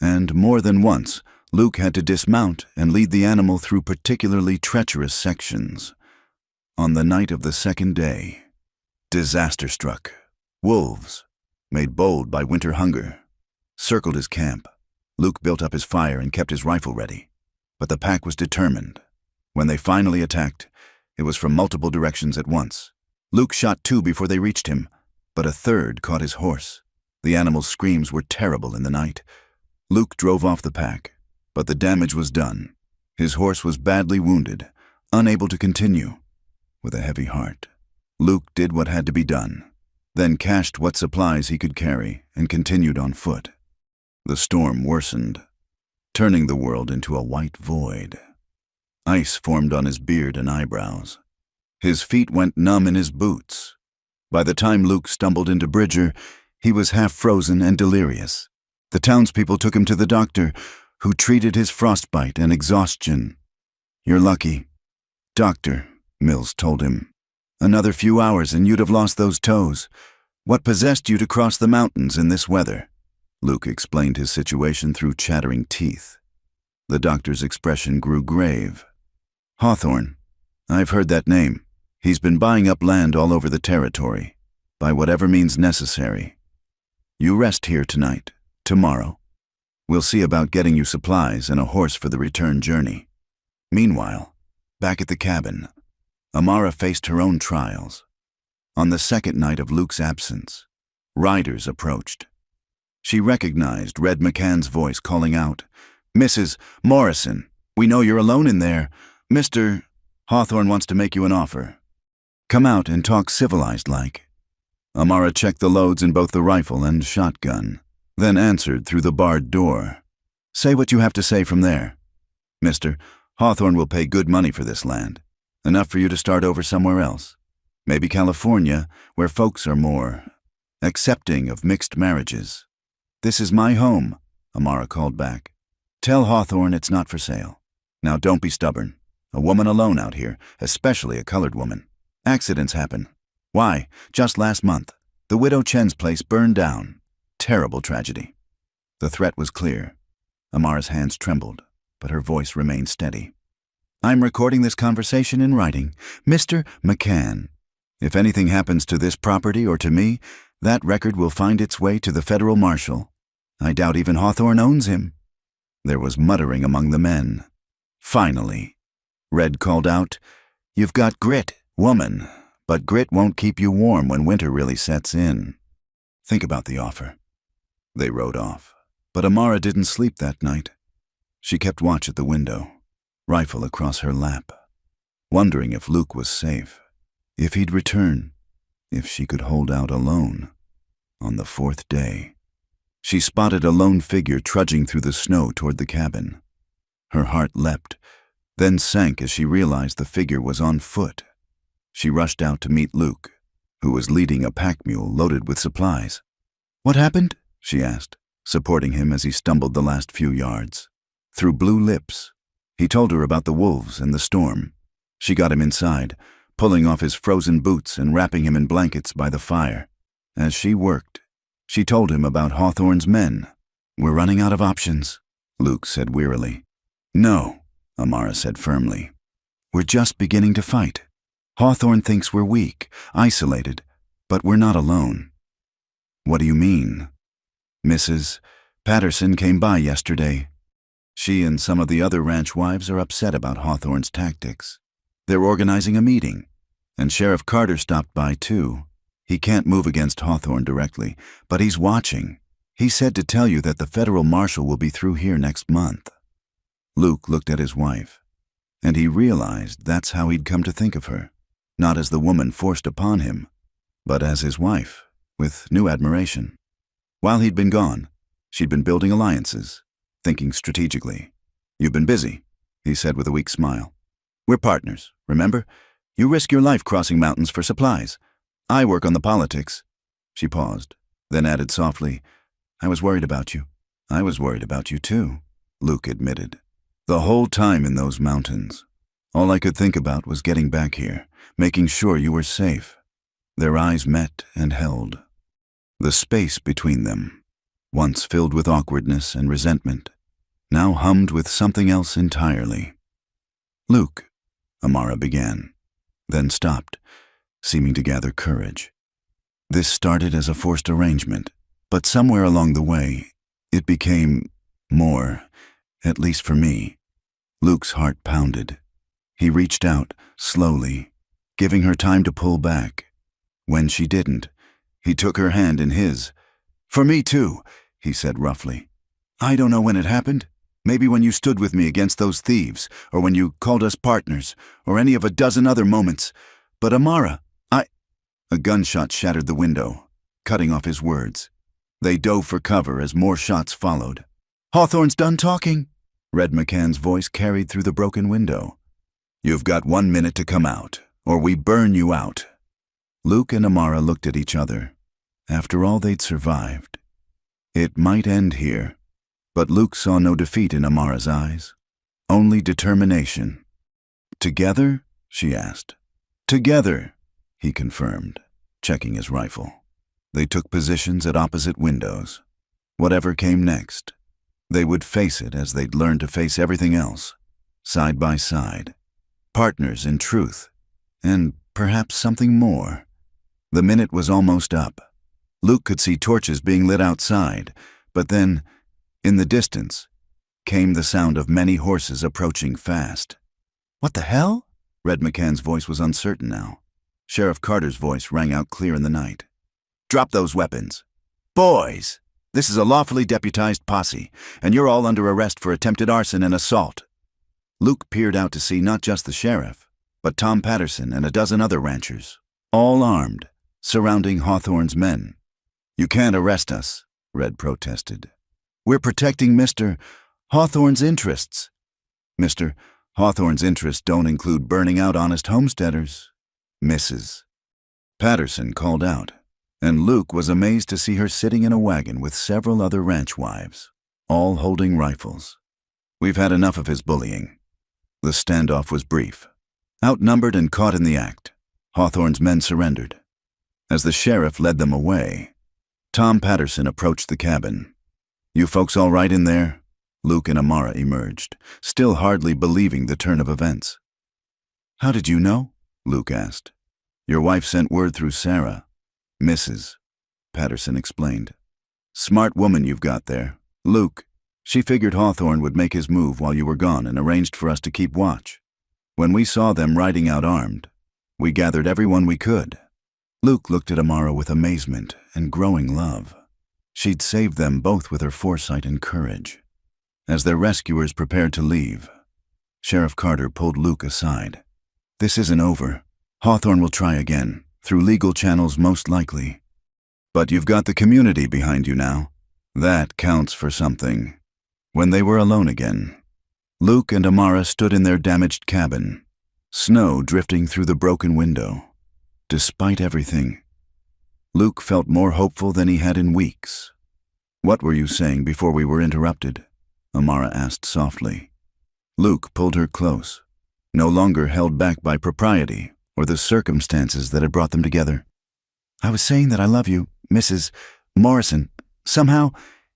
and more than once, Luke had to dismount and lead the animal through particularly treacherous sections. On the night of the second day, disaster struck. Wolves, made bold by winter hunger, circled his camp. Luke built up his fire and kept his rifle ready, but the pack was determined. When they finally attacked, it was from multiple directions at once. Luke shot 2 before they reached him, but a third caught his horse. The animal's screams were terrible in the night. Luke drove off the pack, but the damage was done. His horse was badly wounded, unable to continue. With a heavy heart, Luke did what had to be done, then cached what supplies he could carry and continued on foot. The storm worsened, turning the world into a white void. Ice formed on his beard and eyebrows. His feet went numb in his boots. By the time Luke stumbled into Bridger, he was half frozen and delirious. The townspeople took him to the doctor, who treated his frostbite and exhaustion. "You're lucky, Doctor," Mills told him. "Another few hours and you'd have lost those toes. What possessed you to cross the mountains in this weather?" Luke explained his situation through chattering teeth. The doctor's expression grew grave. "Hawthorne. I've heard that name. He's been buying up land all over the territory, by whatever means necessary. You rest here tonight. Tomorrow, we'll see about getting you supplies and a horse for the return journey." Meanwhile, back at the cabin, Amara faced her own trials. On the second night of Luke's absence, riders approached. She recognized Red McCann's voice calling out, "Mrs. Morrison, we know you're alone in there. Mr. Hawthorne wants to make you an offer. Come out and talk civilized-like." Amara checked the loads in both the rifle and shotgun, then answered through the barred door. "Say what you have to say from there. Mr. Hawthorne will pay good money for this land, enough for you to start over somewhere else. Maybe California, where folks are more accepting of mixed marriages." "This is my home," Amara called back. "Tell Hawthorne it's not for sale. Now don't be stubborn. A woman alone out here, especially a colored woman. Accidents happen. Why, just last month, the widow Chen's place burned down. Terrible tragedy." The threat was clear. Amara's hands trembled, but her voice remained steady. "I'm recording this conversation in writing. Mr. McCann, if anything happens to this property or to me, that record will find its way to the federal marshal. I doubt even Hawthorne owns him." There was muttering among the men. Finally, Red called out, "You've got grit, woman, but grit won't keep you warm when winter really sets in. Think about the offer." They rode off, but Amara didn't sleep that night. She kept watch at the window, rifle across her lap, wondering if Luke was safe, if he'd return, if she could hold out alone. On the fourth day, she spotted a lone figure trudging through the snow toward the cabin. Her heart leapt, then sank as she realized the figure was on foot. She rushed out to meet Luke, who was leading a pack mule loaded with supplies. "What happened?" she asked, supporting him as he stumbled the last few yards. Through blue lips, he told her about the wolves and the storm. She got him inside, pulling off his frozen boots and wrapping him in blankets by the fire. As she worked, she told him about Hawthorne's men. "We're running out of options," Luke said wearily. "No," Amara said firmly. "We're just beginning to fight. Hawthorne thinks we're weak, isolated, but we're not alone." "What do you mean?" "Mrs. Patterson came by yesterday. She and some of the other ranch wives are upset about Hawthorne's tactics. They're organizing a meeting, and Sheriff Carter stopped by too. He can't move against Hawthorne directly, but he's watching. He said to tell you that the federal marshal will be through here next month." Luke looked at his wife, and he realized that's how he'd come to think of her, not as the woman forced upon him, but as his wife, with new admiration. While he'd been gone, she'd been building alliances, thinking strategically. "You've been busy," he said with a weak smile. "We're partners, remember? You risk your life crossing mountains for supplies. I work on the politics." She paused, then added softly, "I was worried about you." "I was worried about you too," Luke admitted. "The whole time in those mountains, all I could think about was getting back here, making sure you were safe." Their eyes met and held. The space between them, once filled with awkwardness and resentment, now hummed with something else entirely. "Luke," Amara began, then stopped, seeming to gather courage. "This started as a forced arrangement, but somewhere along the way, it became more, at least for me." Luke's heart pounded. He reached out, slowly, giving her time to pull back. When she didn't, he took her hand in his. "For me too," he said roughly. "I don't know when it happened. Maybe when you stood with me against those thieves, or when you called us partners, or any of a dozen other moments. But Amara, A gunshot shattered the window, cutting off his words. They dove for cover as more shots followed. "Hawthorne's done talking," Red McCann's voice carried through the broken window. "You've got 1 minute to come out, or we burn you out." Luke and Amara looked at each other. After all they'd survived, it might end here, but Luke saw no defeat in Amara's eyes, only determination. "Together?" she asked. "Together," he confirmed, checking his rifle. They took positions at opposite windows. Whatever came next, they would face it as they'd learned to face everything else, side by side, partners in truth, and perhaps something more. The minute was almost up. Luke could see torches being lit outside, but then, in the distance, came the sound of many horses approaching fast. "What the hell?" Red McCann's voice was uncertain now. Sheriff Carter's voice rang out clear in the night. "Drop those weapons. Boys, this is a lawfully deputized posse, and you're all under arrest for attempted arson and assault." Luke peered out to see not just the sheriff, but Tom Patterson and a dozen other ranchers, all armed, surrounding Hawthorne's men. "You can't arrest us," Red protested. "We're protecting Mr. Hawthorne's interests." "Mr. Hawthorne's interests don't include burning out honest homesteaders." "Mrs. Patterson called out, and Luke was amazed to see her sitting in a wagon with several other ranch wives, all holding rifles. "We've had enough of his bullying." The standoff was brief. Outnumbered and caught in the act, Hawthorne's men surrendered. As the sheriff led them away, Tom Patterson approached the cabin. "You folks all right in there?" Luke and Amara emerged, still hardly believing the turn of events. "How did you know?" Luke asked. "Your wife sent word through Sarah." "Mrs." Patterson explained. "Smart woman you've got there. Luke, she figured Hawthorne would make his move while you were gone and arranged for us to keep watch. When we saw them riding out armed, we gathered everyone we could." Luke looked at Amara with amazement and growing love. She'd saved them both with her foresight and courage. As their rescuers prepared to leave, Sheriff Carter pulled Luke aside. "This isn't over. Hawthorne will try again, through legal channels most likely. But you've got the community behind you now. That counts for something." When they were alone again, Luke and Amara stood in their damaged cabin, snow drifting through the broken window. Despite everything, Luke felt more hopeful than he had in weeks. "What were you saying before we were interrupted?" Amara asked softly. Luke pulled her close, no longer held back by propriety or the circumstances that had brought them together. "I was saying that I love you, Mrs. Morrison. Somehow,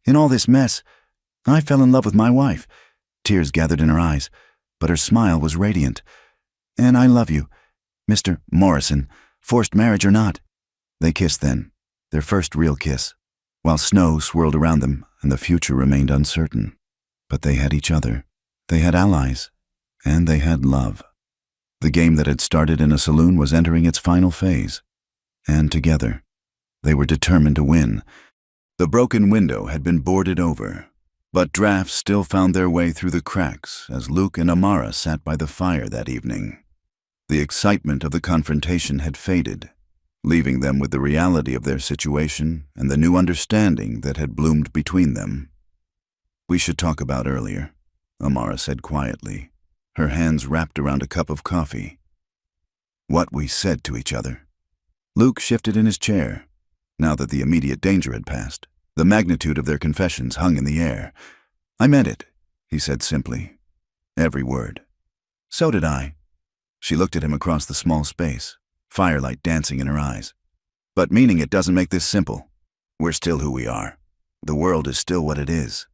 in all this mess, I fell in love with my wife." Tears gathered in her eyes, but her smile was radiant. "And I love you, Mr. Morrison, forced marriage or not." They kissed then, their first real kiss, while snow swirled around them and the future remained uncertain. But they had each other. They had allies, and they had love. The game that had started in a saloon was entering its final phase, and together, they were determined to win. The broken window had been boarded over, but drafts still found their way through the cracks as Luke and Amara sat by the fire that evening. The excitement of the confrontation had faded, leaving them with the reality of their situation and the new understanding that had bloomed between them. "We should talk about earlier," Amara said quietly, her hands wrapped around a cup of coffee. "What we said to each other." Luke shifted in his chair. Now that the immediate danger had passed, the magnitude of their confessions hung in the air. "I meant it," he said simply. "Every word." "So did I." She looked at him across the small space, firelight dancing in her eyes. "But meaning it doesn't make this simple. We're still who we are. The world is still what it is."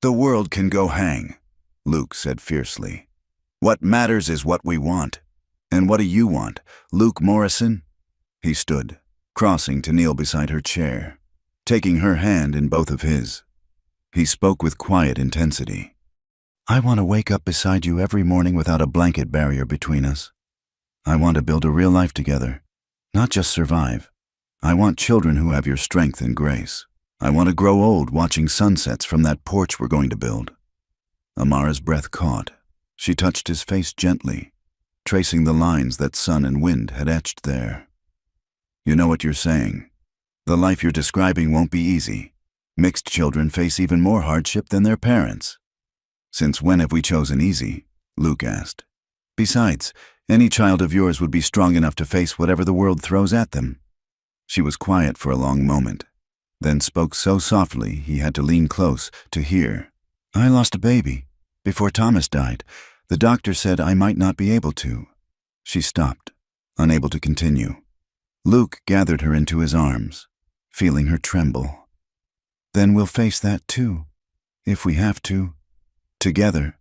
"The world can go hang," Luke said fiercely. "What matters is what we want. And what do you want, Luke Morrison?" He stood, crossing to kneel beside her chair, taking her hand in both of his. He spoke with quiet intensity. "I want to wake up beside you every morning without a blanket barrier between us. I want to build a real life together, not just survive. I want children who have your strength and grace. I want to grow old watching sunsets from that porch we're going to build." Amara's breath caught. She touched his face gently, tracing the lines that sun and wind had etched there. "You know what you're saying. The life you're describing won't be easy. Mixed children face even more hardship than their parents." "Since when have we chosen easy?" Luke asked. "Besides, any child of yours would be strong enough to face whatever the world throws at them." She was quiet for a long moment, then spoke so softly he had to lean close to hear. "I lost a baby before Thomas died. The doctor said I might not be able to." She stopped, unable to continue. Luke gathered her into his arms, feeling her tremble. "Then we'll face that too, if we have to, together."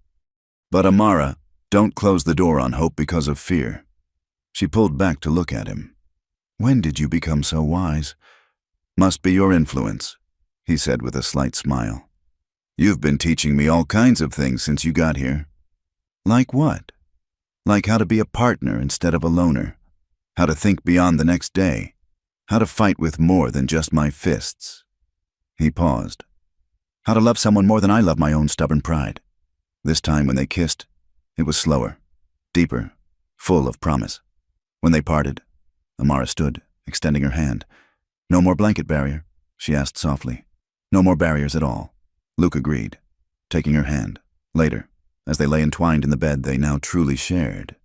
"But Amara, don't close the door on hope because of fear." She pulled back to look at him. "When did you become so wise?" "Must be your influence," he said with a slight smile. "You've been teaching me all kinds of things since you got here." "Like what?" "Like how to be a partner instead of a loner, how to think beyond the next day, how to fight with more than just my fists." He paused. "How to love someone more than I love my own stubborn pride." This time when they kissed, it was slower, deeper, full of promise. When they parted, Amara stood, extending her hand. "No more blanket barrier?" she asked softly. "No more barriers at all." Luke agreed, taking her hand. Later, as they lay entwined in the bed they now truly shared,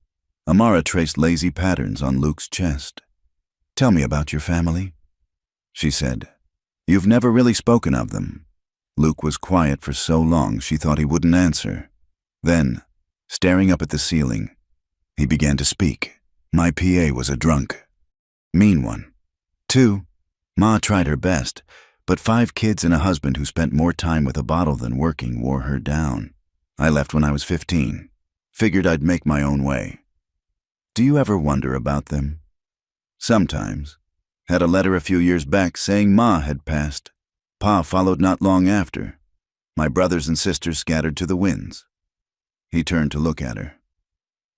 Amara traced lazy patterns on Luke's chest. "Tell me about your family," she said. "You've never really spoken of them." Luke was quiet for so long she thought he wouldn't answer. Then, staring up at the ceiling, he began to speak. "My PA was a drunk. Mean one. 2, Ma tried her best, but 5 kids and a husband who spent more time with a bottle than working wore her down. I left when I was 15. Figured I'd make my own way." "Do you ever wonder about them?" "Sometimes. Had a letter a few years back saying Ma had passed. Pa followed not long after. My brothers and sisters scattered to the winds." He turned to look at her.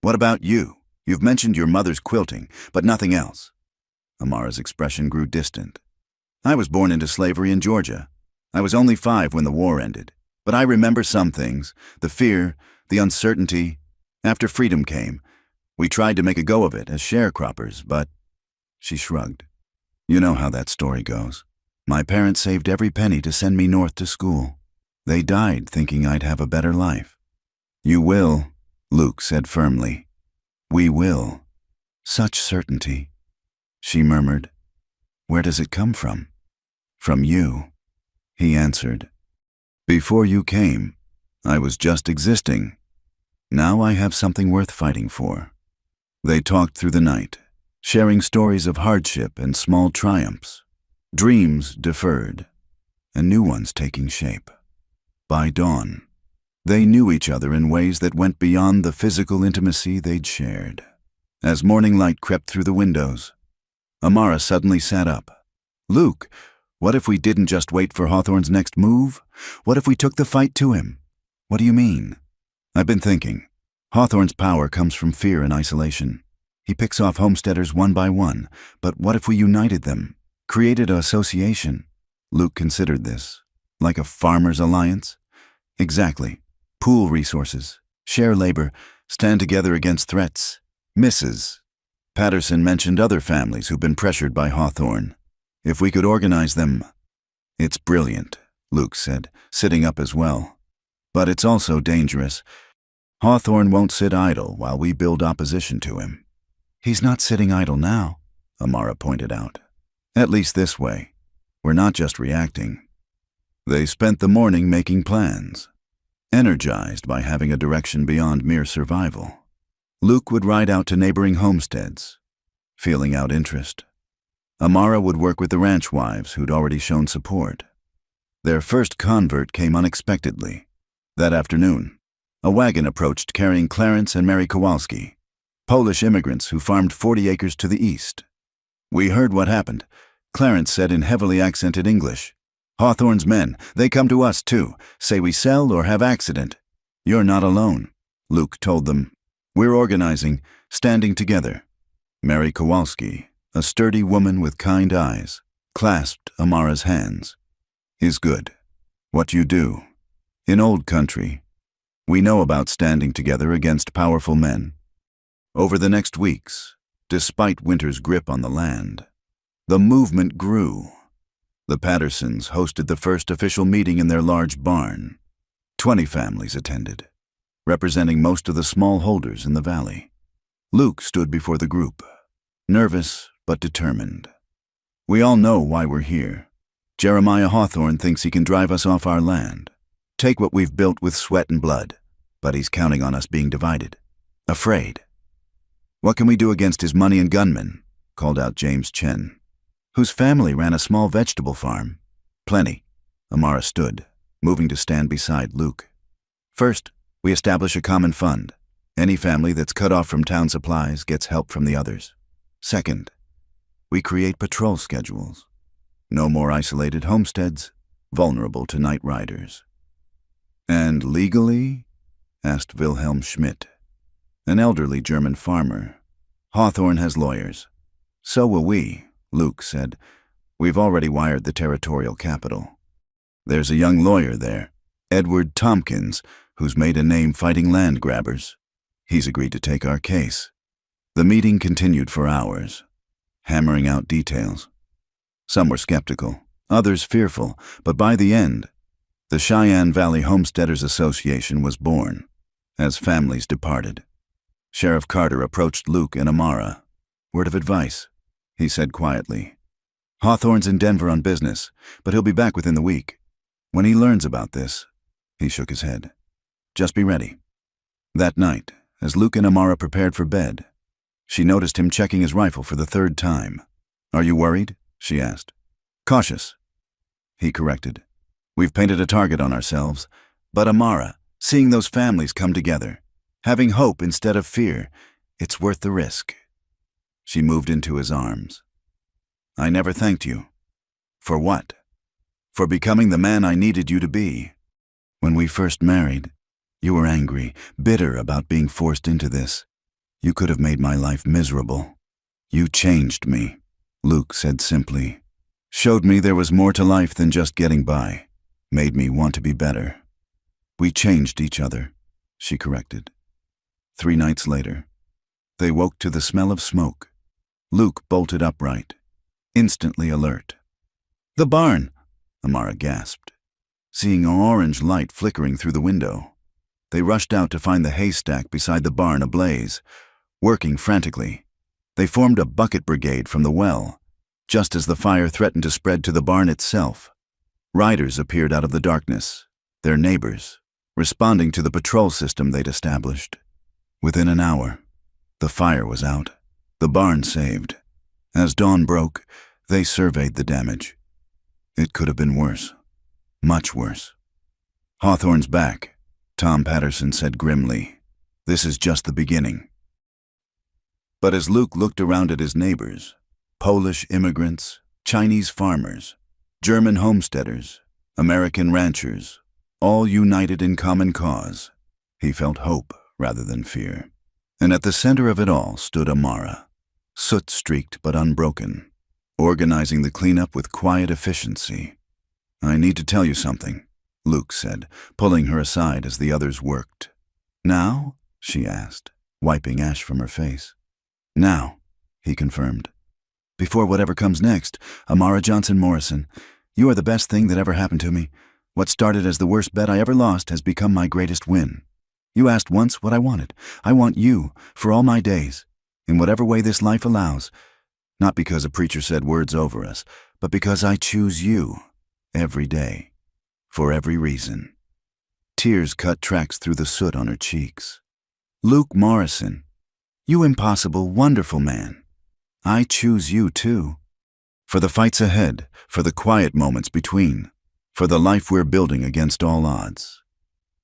"What about you? You've mentioned your mother's quilting, but nothing else." Amara's expression grew distant. "I was born into slavery in Georgia. I was only 5 when the war ended, but I remember some things, the fear, the uncertainty. After freedom came, we tried to make a go of it as sharecroppers, but—" She shrugged. "You know how that story goes. My parents saved every penny to send me north to school. They died thinking I'd have a better life." "You will," Luke said firmly. "We will." "Such certainty," she murmured. Where does it come from? From you, he answered. Before you came, I was just existing. Now I have something worth fighting for. They talked through the night, sharing stories of hardship and small triumphs, dreams deferred, and new ones taking shape. By dawn, they knew each other in ways that went beyond the physical intimacy they'd shared. As morning light crept through the windows, Amara suddenly sat up. Luke, what if we didn't just wait for Hawthorne's next move? What if we took the fight to him? What do you mean? I've been thinking. Hawthorne's power comes from fear and isolation. He picks off homesteaders one by one, but what if we united them, created an association? Luke considered this. Like a farmers' alliance? Exactly. Pool resources, share labor, stand together against threats. Mrs. Patterson mentioned other families who've been pressured by Hawthorne. If we could organize them. It's brilliant, Luke said, sitting up as well. But it's also dangerous. Hawthorne won't sit idle while we build opposition to him. He's not sitting idle now, Amara pointed out. At least this way. We're not just reacting. They spent the morning making plans, energized by having a direction beyond mere survival. Luke would ride out to neighboring homesteads, feeling out interest. Amara would work with the ranch wives who'd already shown support. Their first convert came unexpectedly. That afternoon, a wagon approached carrying Clarence and Mary Kowalski, Polish immigrants who farmed 40 acres to the east. We heard what happened, Clarence said in heavily accented English. Hawthorne's men, they come to us too, say we sell or have accident. You're not alone, Luke told them. We're organizing, standing together. Mary Kowalski, a sturdy woman with kind eyes, clasped Amara's hands. Is good. What you do. In old country, we know about standing together against powerful men. Over the next weeks, despite winter's grip on the land, the movement grew. The Pattersons hosted the first official meeting in their large barn. 20 families attended, representing most of the smallholders in the valley. Luke stood before the group, nervous but determined. We all know why we're here. Jeremiah Hawthorne thinks he can drive us off our land, take what we've built with sweat and blood, but he's counting on us being divided, afraid. What can we do against his money and gunmen? Called out James Chen, whose family ran a small vegetable farm. Plenty. Amara stood, moving to stand beside Luke. First, we establish a common fund. Any family that's cut off from town supplies gets help from the others. Second, we create patrol schedules. No more isolated homesteads, vulnerable to night riders. And legally? Asked Wilhelm Schmidt, an elderly German farmer. Hawthorne has lawyers. So will we, Luke said. We've already wired the territorial capital. There's a young lawyer there, Edward Tompkins, who's made a name fighting land grabbers. He's agreed to take our case. The meeting continued for hours, hammering out details. Some were skeptical, others fearful, but by the end, the Cheyenne Valley Homesteaders Association was born, as families departed. Sheriff Carter approached Luke and Amara. Word of advice, he said quietly. Hawthorne's in Denver on business, but he'll be back within the week. When he learns about this, he shook his head. Just be ready. That night, as Luke and Amara prepared for bed, she noticed him checking his rifle for the third time. Are you worried? She asked. Cautious, he corrected. We've painted a target on ourselves, but Amara, seeing those families come together, having hope instead of fear, it's worth the risk. She moved into his arms. I never thanked you. For what? For becoming the man I needed you to be. When we first married, you were angry, bitter about being forced into this. You could have made my life miserable. You changed me, Luke said simply. Showed me there was more to life than just getting by. Made me want to be better. We changed each other, she corrected. 3 nights later, they woke to the smell of smoke. Luke bolted upright, instantly alert. The barn, Amara gasped, seeing an orange light flickering through the window. They rushed out to find the haystack beside the barn ablaze, working frantically. They formed a bucket brigade from the well, just as the fire threatened to spread to the barn itself. Riders appeared out of the darkness, their neighbors, responding to the patrol system they'd established. Within an hour, the fire was out, the barn saved. As dawn broke, they surveyed the damage. It could have been worse, much worse. "Hawthorne's back," Tom Patterson said grimly. "This is just the beginning." But as Luke looked around at his neighbors, Polish immigrants, Chinese farmers, German homesteaders, American ranchers, all united in common cause, he felt hope rather than fear. And at the center of it all stood Amara, soot-streaked but unbroken, organizing the cleanup with quiet efficiency. "I need to tell you something," Luke said, pulling her aside as the others worked. "Now?" she asked, wiping ash from her face. "Now," he confirmed. "Before whatever comes next, Amara Johnson Morrison, you are the best thing that ever happened to me. What started as the worst bet I ever lost has become my greatest win. You asked once what I wanted. I want you, for all my days, in whatever way this life allows. Not because a preacher said words over us, but because I choose you, every day, for every reason." Tears cut tracks through the soot on her cheeks. "Luke Morrison, you impossible, wonderful man. I choose you too. For the fights ahead, for the quiet moments between, for the life we're building against all odds."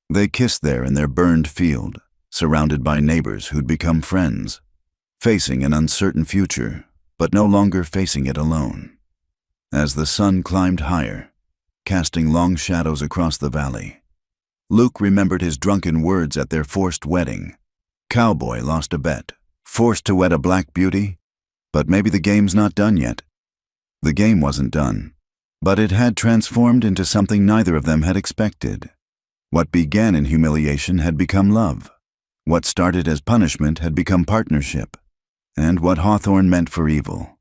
They kissed there in their burned field, surrounded by neighbors who'd become friends, facing an uncertain future, but no longer facing it alone. As the sun climbed higher, casting long shadows across the valley, Luke remembered his drunken words at their forced wedding. Cowboy lost a bet, forced to wed a black beauty, but maybe the game's not done yet. The game wasn't done, but it had transformed into something neither of them had expected. What began in humiliation had become love. What started as punishment had become partnership. And what Hawthorne meant for evil,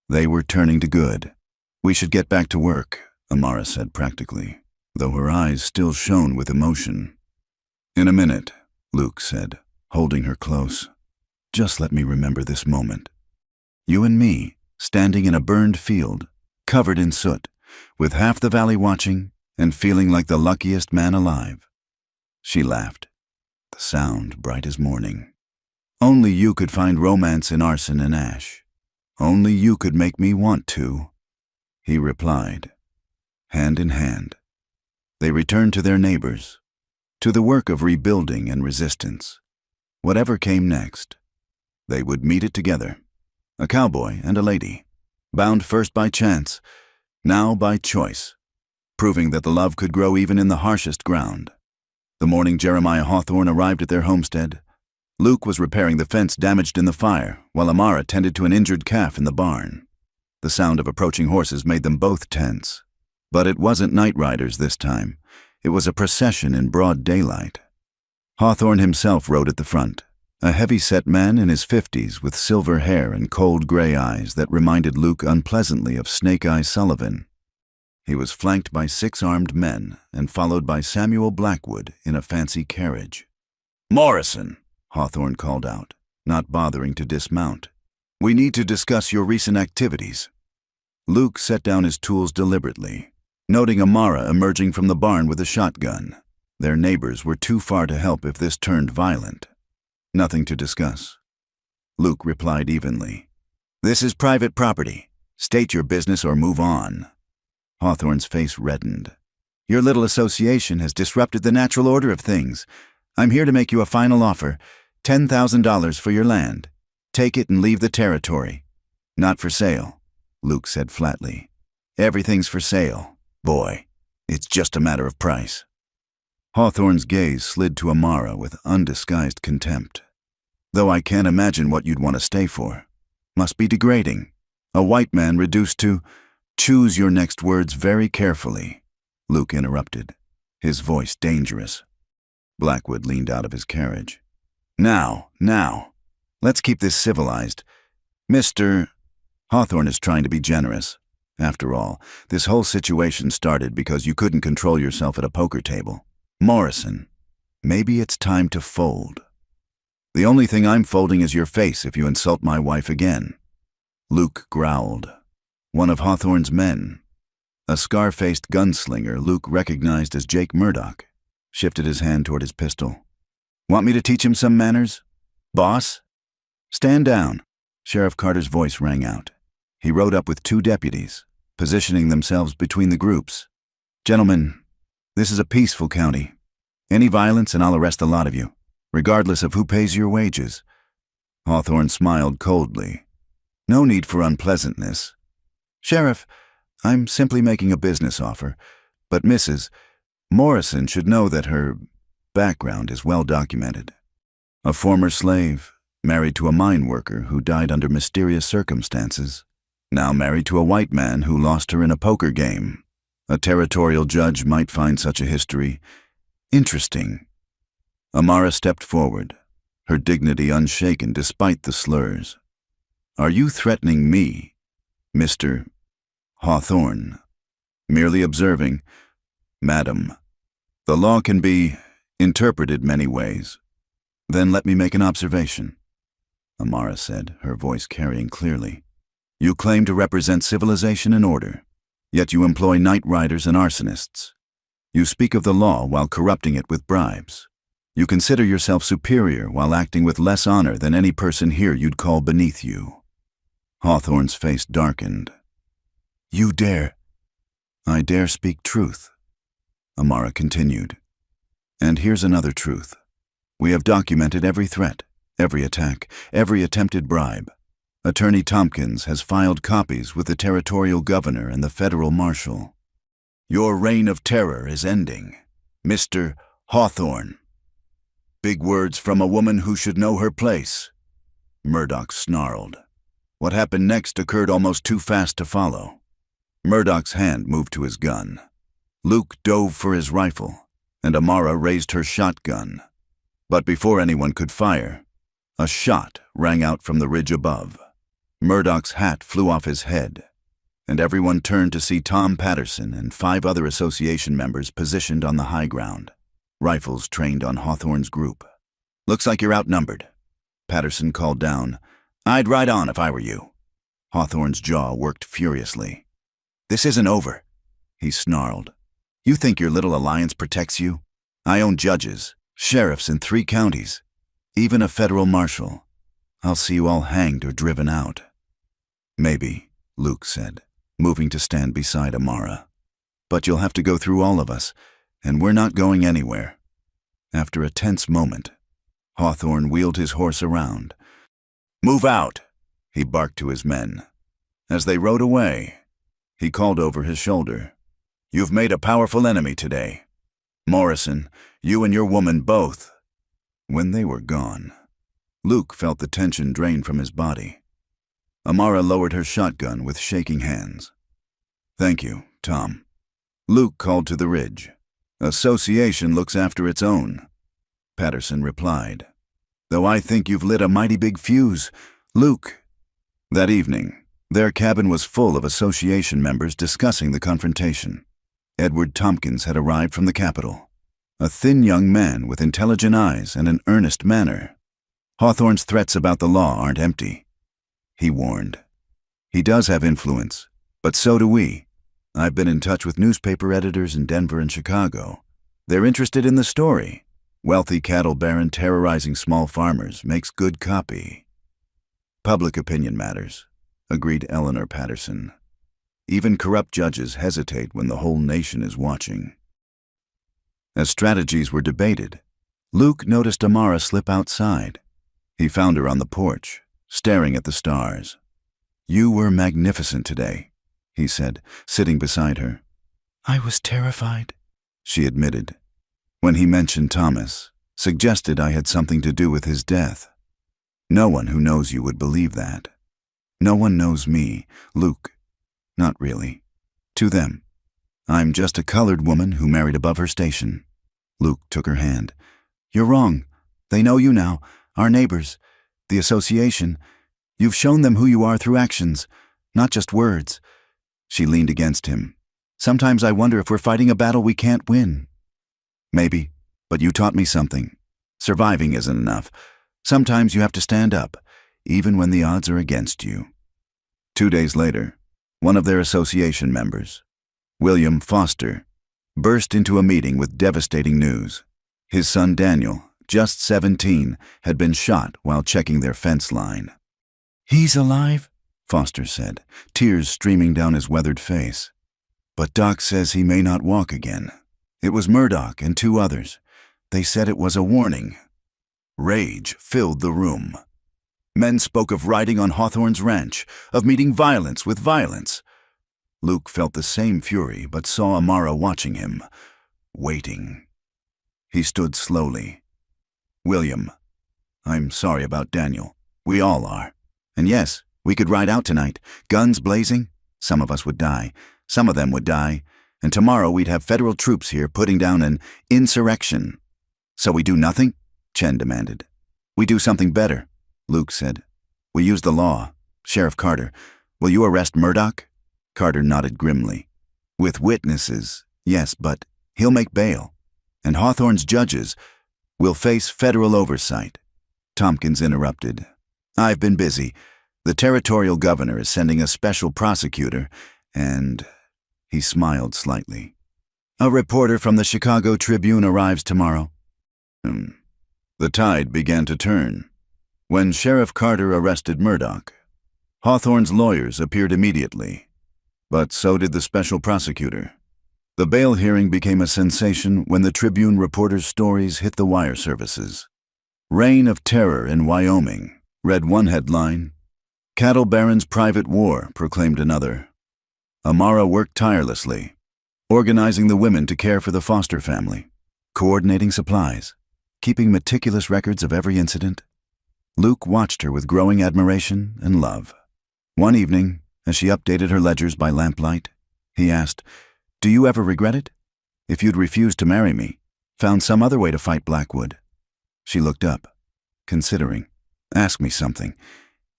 they were turning to good. "We should get back to work," Amara said practically, though her eyes still shone with emotion. "In a minute," Luke said, holding her close. "Just let me remember this moment. You and me, standing in a burned field, covered in soot, with half the valley watching and feeling like the luckiest man alive." She laughed, the sound bright as morning. "Only you could find romance in arson and ash. Only you could make me want to," he replied. Hand in hand, they returned to their neighbors, to the work of rebuilding and resistance. Whatever came next, they would meet it together, a cowboy and a lady, bound first by chance, now by choice, proving that the love could grow even in the harshest ground. The morning Jeremiah Hawthorne arrived at their homestead, Luke was repairing the fence damaged in the fire, while Amara tended to an injured calf in the barn. The sound of approaching horses made them both tense. But it wasn't night riders this time. It was a procession in broad daylight. Hawthorne himself rode at the front, a heavy-set man in his 50s with silver hair and cold gray eyes that reminded Luke unpleasantly of Snake Eye Sullivan. He was flanked by 6 armed men and followed by Samuel Blackwood in a fancy carriage. "Morrison," Hawthorne called out, not bothering to dismount. "We need to discuss your recent activities." Luke set down his tools deliberately, noting Amara emerging from the barn with a shotgun. Their neighbors were too far to help if this turned violent. "Nothing to discuss," Luke replied evenly. "This is private property. State your business or move on." Hawthorne's face reddened. "Your little association has disrupted the natural order of things. I'm here to make you a final offer, $10,000 for your land. Take it and leave the territory." "Not for sale," Luke said flatly. "Everything's for sale, boy. It's just a matter of price." Hawthorne's gaze slid to Amara with undisguised contempt. "Though I can't imagine what you'd want to stay for. Must be degrading. A white man reduced to—" "Choose your next words very carefully," Luke interrupted, his voice dangerous. Blackwood leaned out of his carriage. Now, let's keep this civilized. Mr. Hawthorne is trying to be generous. After all, this whole situation started because you couldn't control yourself at a poker table. Morrison, maybe it's time to fold." "The only thing I'm folding is your face if you insult my wife again." Luke growled. One of Hawthorne's men, a scar-faced gunslinger Luke recognized as Jake Murdoch, shifted his hand toward his pistol. "Want me to teach him some manners? Boss?" "Stand down," Sheriff Carter's voice rang out. He rode up with 2 deputies, positioning themselves between the groups. "Gentlemen, this is a peaceful county. Any violence and I'll arrest the lot of you, regardless of who pays your wages." Hawthorne smiled coldly. "No need for unpleasantness. Sheriff, I'm simply making a business offer, but Mrs. Morrison should know that her background is well documented. A former slave, married to a mine worker who died under mysterious circumstances, now married to a white man who lost her in a poker game. A territorial judge might find such a history interesting." Amara stepped forward, her dignity unshaken despite the slurs. "Are you threatening me, Mr. Hawthorne?" "Merely observing, Madam. The law can be interpreted many ways." "Then let me make an observation," Amara said, her voice carrying clearly. "You claim to represent civilization and order, yet you employ night riders and arsonists. You speak of the law while corrupting it with bribes. You consider yourself superior while acting with less honor than any person here you'd call beneath you." Hawthorne's face darkened. "You dare?" "I dare speak truth," Amara continued. "And here's another truth. We have documented every threat, every attack, every attempted bribe. Attorney Tompkins has filed copies with the territorial governor and the federal marshal. Your reign of terror is ending, Mr. Hawthorne." "Big words from a woman who should know her place," Murdoch snarled. What happened next occurred almost too fast to follow. Murdoch's hand moved to his gun. Luke dove for his rifle, and Amara raised her shotgun. But before anyone could fire, a shot rang out from the ridge above. Murdoch's hat flew off his head, and everyone turned to see Tom Patterson and 5 other association members positioned on the high ground, rifles trained on Hawthorne's group. "Looks like you're outnumbered," Patterson called down. "I'd ride on if I were you." Hawthorne's jaw worked furiously. "This isn't over," he snarled. "You think your little alliance protects you? I own judges, sheriffs in 3 counties, even a federal marshal. I'll see you all hanged or driven out." "Maybe," Luke said, moving to stand beside Amara. "But you'll have to go through all of us, and we're not going anywhere." After a tense moment, Hawthorne wheeled his horse around. "Move out," he barked to his men. As they rode away, he called over his shoulder. "You've made a powerful enemy today. Morrison, you and your woman both." When they were gone, Luke felt the tension drain from his body. Amara lowered her shotgun with shaking hands. "Thank you, Tom." Luke called to the ridge. "Association looks after its own," Patterson replied. "Though I think you've lit a mighty big fuse, Luke." That evening, their cabin was full of association members discussing the confrontation. Edward Tompkins had arrived from the capital, a thin young man with intelligent eyes and an earnest manner. "Hawthorne's threats about the law aren't empty," he warned. "He does have influence, but so do we. I've been in touch with newspaper editors in Denver and Chicago. They're interested in the story. Wealthy cattle baron terrorizing small farmers makes good copy." "Public opinion matters," agreed Eleanor Patterson. "Even corrupt judges hesitate when the whole nation is watching." As strategies were debated, Luke noticed Amara slip outside. He found her on the porch, staring at the stars. "You were magnificent today," he said, sitting beside her. "I was terrified," she admitted. When he mentioned Thomas, suggested I had something to do with his death. "No one who knows you would believe that. No one knows me, Luke. Not really. To them. I'm just a colored woman who married above her station." Luke took her hand. "You're wrong. They know you now, our neighbors, the association. You've shown them who you are through actions, not just words." She leaned against him. "Sometimes I wonder if we're fighting a battle we can't win." "Maybe, but you taught me something. Surviving isn't enough. Sometimes you have to stand up, even when the odds are against you." 2 days later, one of their association members, William Foster, burst into a meeting with devastating news. His son Daniel, just 17, had been shot while checking their fence line. "He's alive?" Foster said, tears streaming down his weathered face. "But Doc says he may not walk again. It was Murdoch and 2 others. They said it was a warning." Rage filled the room. Men spoke of riding on Hawthorne's ranch, of meeting violence with violence. Luke felt the same fury, but saw Amara watching him, waiting. He stood slowly. "William, I'm sorry about Daniel. We all are. And yes, we could ride out tonight, guns blazing. Some of us would die. Some of them would die. And tomorrow we'd have federal troops here putting down an insurrection." "So we do nothing?" Chen demanded. "We do something better," Luke said. "We use the law. Sheriff Carter, will you arrest Murdoch?" Carter nodded grimly. "With witnesses, yes, but he'll make bail. And Hawthorne's judges will face federal oversight." Tompkins interrupted. "I've been busy. The territorial governor is sending a special prosecutor, and..." He smiled slightly. "A reporter from the Chicago Tribune arrives tomorrow." The tide began to turn. When Sheriff Carter arrested Murdoch, Hawthorne's lawyers appeared immediately, but so did the special prosecutor. The bail hearing became a sensation when the Tribune reporters' stories hit the wire services. "Reign of Terror in Wyoming," read one headline. "Cattle Baron's Private War," proclaimed another. Amara worked tirelessly, organizing the women to care for the Foster family, coordinating supplies, keeping meticulous records of every incident. Luke watched her with growing admiration and love. One evening, as she updated her ledgers by lamplight, he asked, "Do you ever regret it? If you'd refused to marry me, found some other way to fight Blackwood?" She looked up, considering. "Ask me something.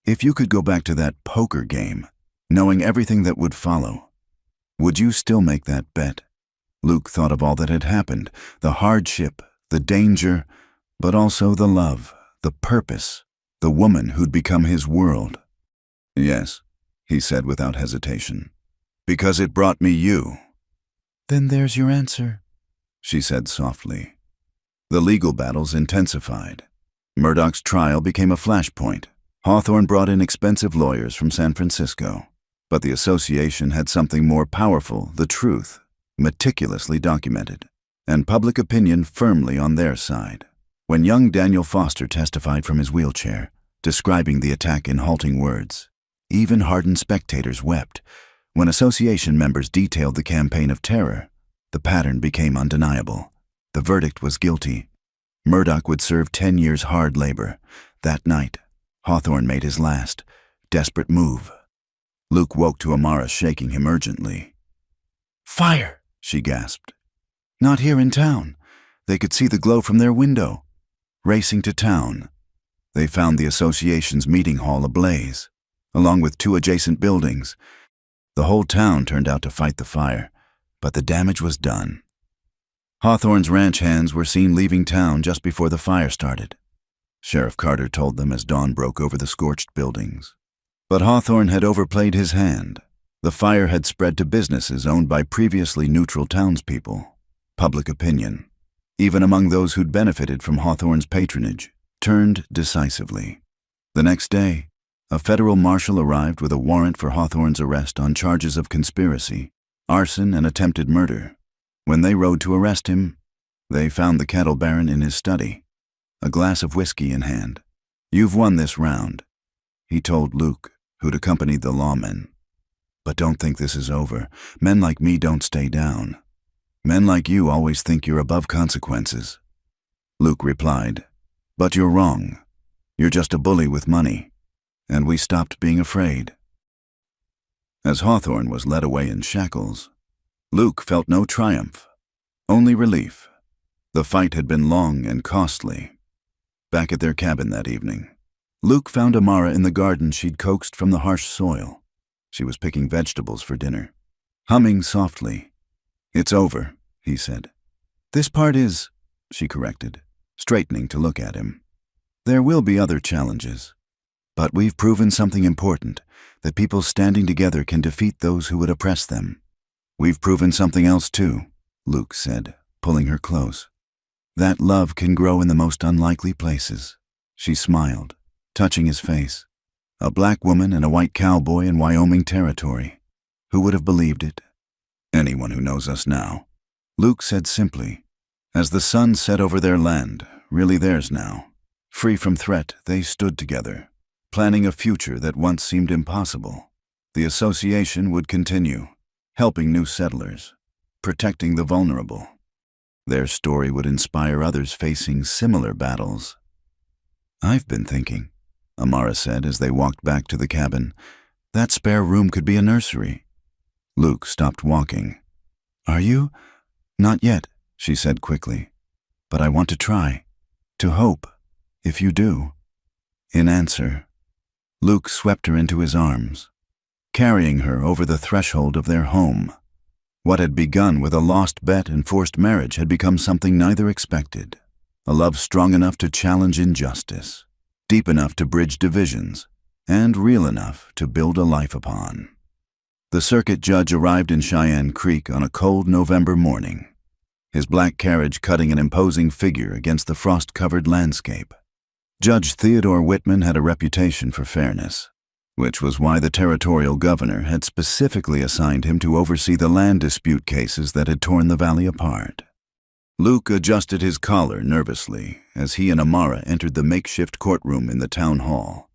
If you could go back to that poker game, knowing everything that would follow, would you still make that bet?" Luke thought of all that had happened, the hardship, the danger, but also the love, the purpose, the woman who'd become his world. "Yes," he said without hesitation, "because it brought me you." "Then there's your answer," she said softly. The legal battles intensified. Murdoch's trial became a flashpoint. Hawthorne brought in expensive lawyers from San Francisco, but the association had something more powerful, the truth, meticulously documented, and public opinion firmly on their side. When young Daniel Foster testified from his wheelchair, describing the attack in halting words, even hardened spectators wept. When association members detailed the campaign of terror, the pattern became undeniable. The verdict was guilty. Murdoch would serve 10 years hard labor. That night, Hawthorne made his last, desperate move. Luke woke to Amara shaking him urgently. "Fire!" she gasped. "Not here in town." They could see the glow from their window. Racing to town, they found the association's meeting hall ablaze, along with 2 adjacent buildings. The whole town turned out to fight the fire, but the damage was done. Hawthorne's ranch hands were seen leaving town just before the fire started. Sheriff Carter told them as dawn broke over the scorched buildings. But Hawthorne had overplayed his hand. The fire had spread to businesses owned by previously neutral townspeople. Public opinion, even among those who'd benefited from Hawthorne's patronage, turned decisively. The next day, a federal marshal arrived with a warrant for Hawthorne's arrest on charges of conspiracy, arson, and attempted murder. When they rode to arrest him, they found the cattle baron in his study, a glass of whiskey in hand. "You've won this round," he told Luke, who'd accompanied the lawmen. "But don't think this is over. Men like me don't stay down. Men like you always think you're above consequences." Luke replied, "But you're wrong. You're just a bully with money." And we stopped being afraid. As Hawthorne was led away in shackles, Luke felt no triumph, only relief. The fight had been long and costly. Back at their cabin that evening, Luke found Amara in the garden she'd coaxed from the harsh soil. She was picking vegetables for dinner, humming softly. "It's over," he said. "This part is," she corrected, straightening to look at him. "There will be other challenges. But we've proven something important, that people standing together can defeat those who would oppress them. We've proven something else too, Luke said, pulling her close. That love can grow in the most unlikely places. She smiled, touching his face. A black woman and a white cowboy in Wyoming territory. Who would have believed it? Anyone who knows us now. Luke said simply. As the sun set over their land, really theirs now, free from threat, they stood together, planning a future that once seemed impossible. The association would continue, helping new settlers, protecting the vulnerable. Their story would inspire others facing similar battles. I've been thinking, Amara said as they walked back to the cabin, that spare room could be a nursery. Luke stopped walking. Are you? Not yet, she said quickly. But I want to try, to hope, if you do. In answer, Luke swept her into his arms, carrying her over the threshold of their home. What had begun with a lost bet and forced marriage had become something neither expected. A love strong enough to challenge injustice, deep enough to bridge divisions, and real enough to build a life upon. The circuit judge arrived in Cheyenne Creek on a cold November morning, his black carriage cutting an imposing figure against the frost-covered landscape. Judge Theodore Whitman had a reputation for fairness, which was why the territorial governor had specifically assigned him to oversee the land dispute cases that had torn the valley apart. Luke adjusted his collar nervously as he and Amara entered the makeshift courtroom in the town hall.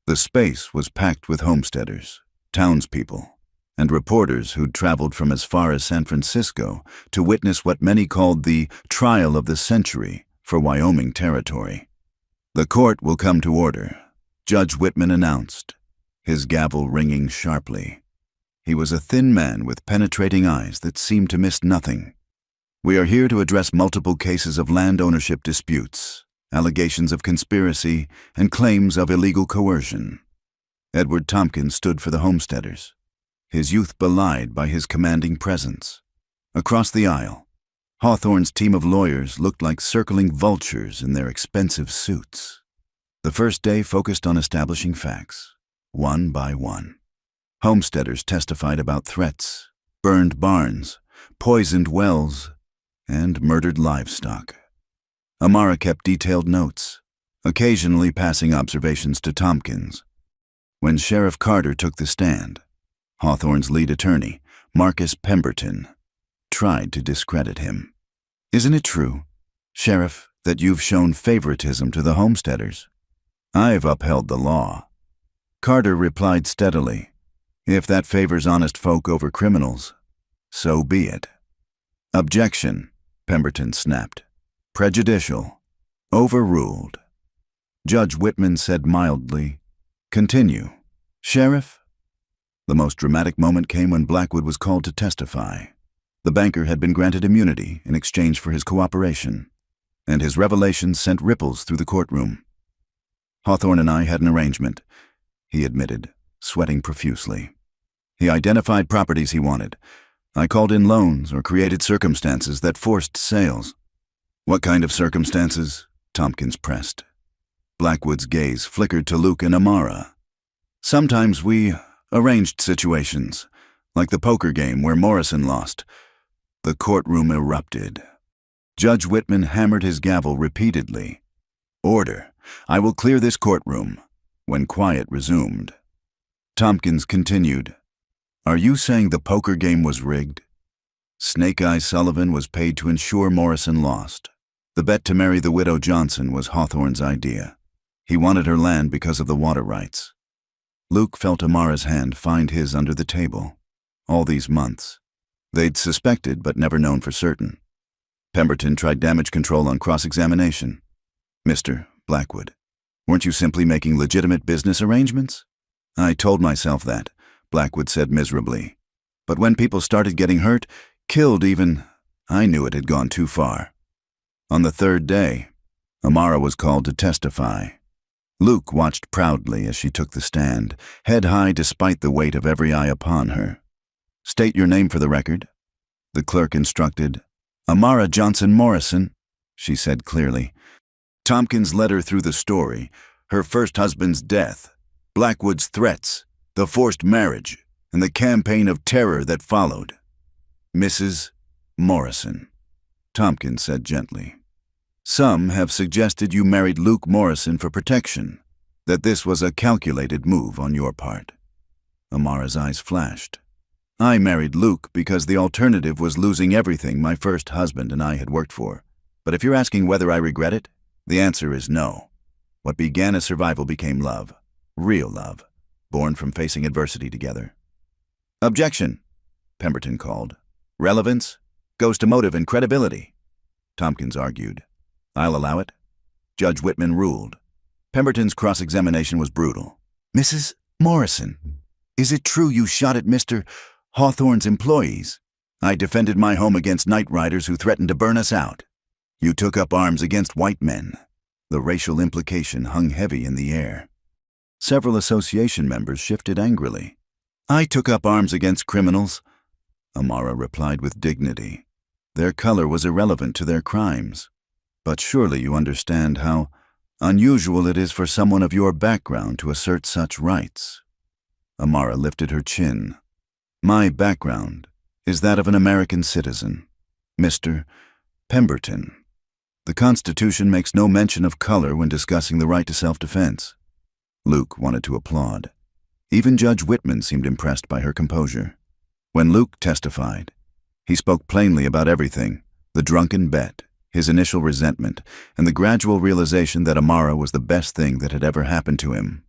The space was packed with homesteaders, townspeople, and reporters who'd traveled from as far as San Francisco to witness what many called the trial of the century for Wyoming territory. The court will come to order, Judge Whitman announced, his gavel ringing sharply. He was a thin man with penetrating eyes that seemed to miss nothing. We are here to address multiple cases of land ownership disputes, allegations of conspiracy, and claims of illegal coercion. Edward Tompkins stood for the homesteaders, his youth belied by his commanding presence. Across the aisle, Hawthorne's team of lawyers looked like circling vultures in their expensive suits. The first day focused on establishing facts, one by one. Homesteaders testified about threats, burned barns, poisoned wells, and murdered livestock. Amara kept detailed notes, occasionally passing observations to Tompkins. When Sheriff Carter took the stand, Hawthorne's lead attorney, Marcus Pemberton, tried to discredit him. Isn't it true, Sheriff, that you've shown favoritism to the homesteaders? I've upheld the law. Carter replied steadily, if that favors honest folk over criminals, so be it. Objection, Pemberton snapped. Prejudicial. Overruled. Judge Whitman said mildly, continue. Sheriff? The most dramatic moment came when Blackwood was called to testify. The banker had been granted immunity in exchange for his cooperation, and his revelations sent ripples through the courtroom. Hawthorne and I had an arrangement, he admitted, sweating profusely. He identified properties he wanted. I called in loans or created circumstances that forced sales. What kind of circumstances? Tompkins pressed. Blackwood's gaze flickered to Luke and Amara. Sometimes we arranged situations, like the poker game where Morrison lost. The courtroom erupted. Judge Whitman hammered his gavel repeatedly. Order. I will clear this courtroom. When quiet resumed, Tompkins continued. Are you saying the poker game was rigged? Snake Eye Sullivan was paid to ensure Morrison lost. The bet to marry the widow Johnson was Hawthorne's idea. He wanted her land because of the water rights. Luke felt Amara's hand find his under the table. All these months, they'd suspected but never known for certain. Pemberton tried damage control on cross-examination. Mr. Blackwood, weren't you simply making legitimate business arrangements? I told myself that, Blackwood said miserably. But when people started getting hurt, killed even, I knew it had gone too far. On the third day, Amara was called to testify. Luke watched proudly as she took the stand, head high despite the weight of every eye upon her. State your name for the record, the clerk instructed. Amara Johnson Morrison, she said clearly. Tompkins led her through the story, her first husband's death, Blackwood's threats, the forced marriage, and the campaign of terror that followed. Mrs. Morrison, Tompkins said gently. Some have suggested you married Luke Morrison for protection, that this was a calculated move on your part. Amara's eyes flashed. I married Luke because the alternative was losing everything my first husband and I had worked for. But if you're asking whether I regret it, the answer is no. What began as survival became love, real love, born from facing adversity together. Objection, Pemberton called. Relevance goes to motive and credibility. Tompkins argued. I'll allow it. Judge Whitman ruled. Pemberton's cross-examination was brutal. Mrs. Morrison, is it true you shot at Mr. Hawthorne's employees? I defended my home against night riders who threatened to burn us out. You took up arms against white men. The racial implication hung heavy in the air. Several association members shifted angrily. I took up arms against criminals, Amara replied with dignity. Their color was irrelevant to their crimes. But surely you understand how unusual it is for someone of your background to assert such rights. Amara lifted her chin. My background is that of an American citizen, Mr. Pemberton. The Constitution makes no mention of color when discussing the right to self-defense. Luke wanted to applaud. Even Judge Whitman seemed impressed by her composure. When Luke testified, he spoke plainly about everything, the drunken bet, his initial resentment, and the gradual realization that Amara was the best thing that had ever happened to him.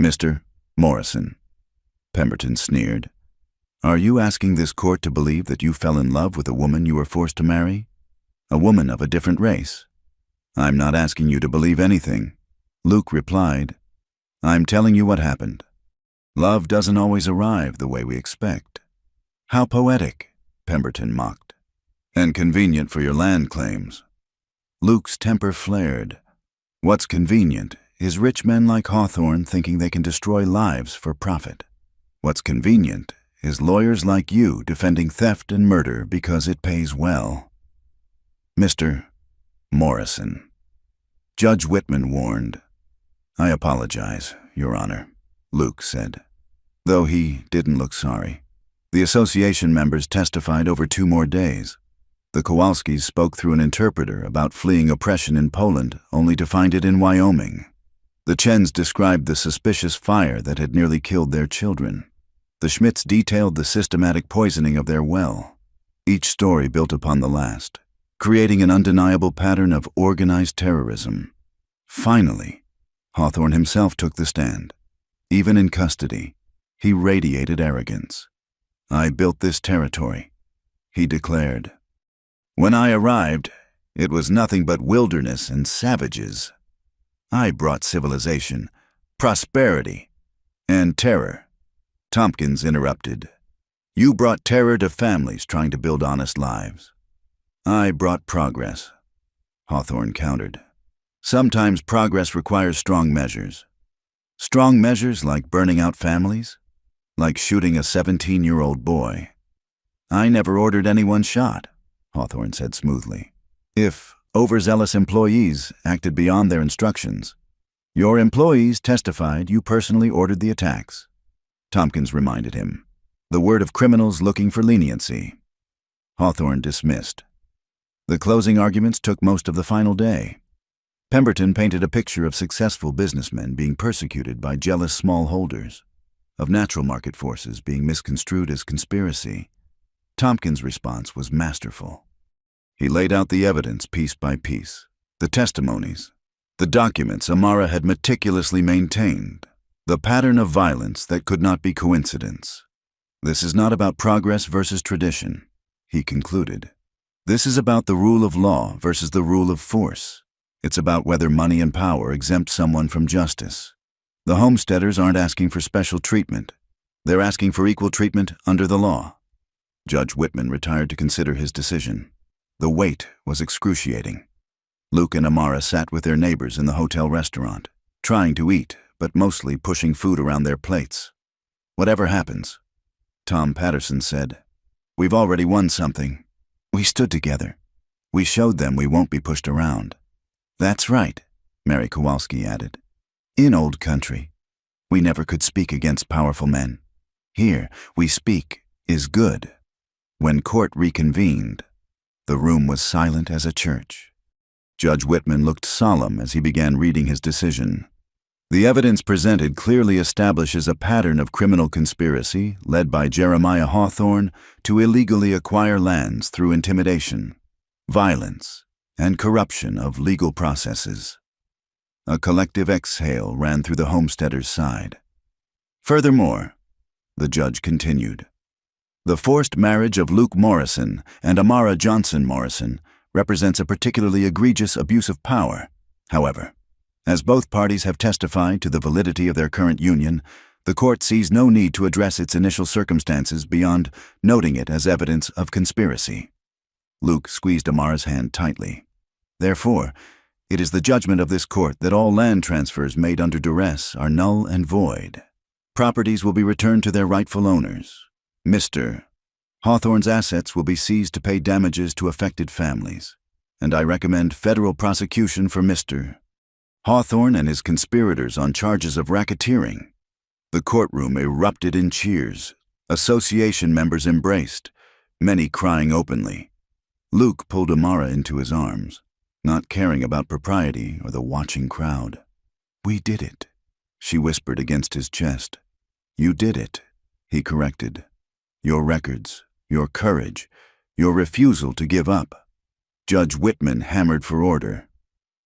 Mr. Morrison, Pemberton sneered. Are you asking this court to believe that you fell in love with a woman you were forced to marry? A woman of a different race? I'm not asking you to believe anything. Luke replied, I'm telling you what happened. Love doesn't always arrive the way we expect. How poetic, Pemberton mocked. And convenient for your land claims. Luke's temper flared. What's convenient is rich men like Hawthorne thinking they can destroy lives for profit. What's convenient is lawyers like you defending theft and murder because it pays well. Mr. Morrison. Judge Whitman warned. I apologize, Your Honor, Luke said, though he didn't look sorry. The association members testified over 2 more days. The Kowalskis spoke through an interpreter about fleeing oppression in Poland only to find it in Wyoming. The Chens described the suspicious fire that had nearly killed their children. The Schmidts detailed the systematic poisoning of their well. Each story built upon the last, creating an undeniable pattern of organized terrorism. Finally, Hawthorne himself took the stand. Even in custody, he radiated arrogance. I built this territory, he declared. When I arrived, it was nothing but wilderness and savages. I brought civilization, prosperity, and terror. Tompkins interrupted. You brought terror to families trying to build honest lives. I brought progress, Hawthorne countered. Sometimes progress requires strong measures. Strong measures like burning out families, like shooting a 17-year-old boy. I never ordered anyone shot, Hawthorne said smoothly. If overzealous employees acted beyond their instructions, your employees testified you personally ordered the attacks. Tompkins reminded him. The word of criminals looking for leniency. Hawthorne dismissed. The closing arguments took most of the final day. Pemberton painted a picture of successful businessmen being persecuted by jealous smallholders, of natural market forces being misconstrued as conspiracy. Tompkins' response was masterful. He laid out the evidence piece by piece, the testimonies, the documents Amara had meticulously maintained, the pattern of violence that could not be coincidence. This is not about progress versus tradition, he concluded. This is about the rule of law versus the rule of force. It's about whether money and power exempt someone from justice. The homesteaders aren't asking for special treatment. They're asking for equal treatment under the law. Judge Whitman retired to consider his decision. The wait was excruciating. Luke and Amara sat with their neighbors in the hotel restaurant, trying to eat, but mostly pushing food around their plates. Whatever happens, Tom Patterson said, we've already won something. We stood together. We showed them we won't be pushed around. That's right, Mary Kowalski added. In old country, We never could speak against powerful men. Here, we speak is good. When court reconvened, the room was silent as a church. Judge Whitman looked solemn as he began reading his decision. The evidence presented clearly establishes a pattern of criminal conspiracy led by Jeremiah Hawthorne to illegally acquire lands through intimidation, violence, and corruption of legal processes. A collective exhale ran through the homesteader's side. Furthermore, the judge continued, the forced marriage of Luke Morrison and Amara Johnson Morrison represents a particularly egregious abuse of power. However, as both parties have testified to the validity of their current union, the court sees no need to address its initial circumstances beyond noting it as evidence of conspiracy. Luke squeezed Amara's hand tightly. Therefore, it is the judgment of this court that all land transfers made under duress are null and void. Properties will be returned to their rightful owners. Mr. Hawthorne's assets will be seized to pay damages to affected families, and I recommend federal prosecution for Mr. Hawthorne and his conspirators on charges of racketeering. The courtroom erupted in cheers. Association members embraced, many crying openly. Luke pulled Amara into his arms, not caring about propriety or the watching crowd. "We did it," she whispered against his chest. "You did it," he corrected. "Your records, your courage, your refusal to give up." Judge Whitman hammered for order.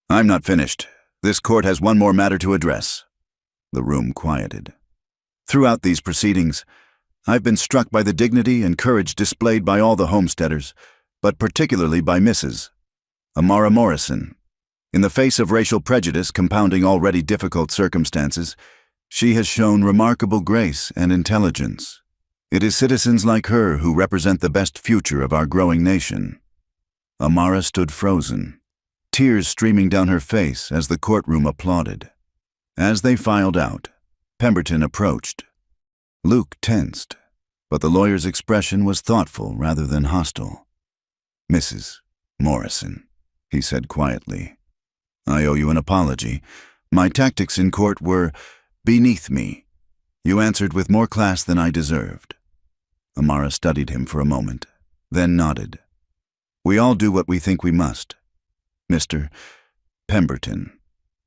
"I'm not finished. This court has one more matter to address." The room quieted. Throughout these proceedings, I've been struck by the dignity and courage displayed by all the homesteaders, but particularly by Mrs. Amara Morrison. In the face of racial prejudice compounding already difficult circumstances, she has shown remarkable grace and intelligence. It is citizens like her who represent the best future of our growing nation. Amara stood frozen, tears streaming down her face as the courtroom applauded. As they filed out, Pemberton approached. Luke tensed, but the lawyer's expression was thoughtful rather than hostile. "Mrs. Morrison," he said quietly, "I owe you an apology. My tactics in court were beneath me. You answered with more class than I deserved." Amara studied him for a moment, then nodded. "We all do what we think we must. Mr. Pemberton,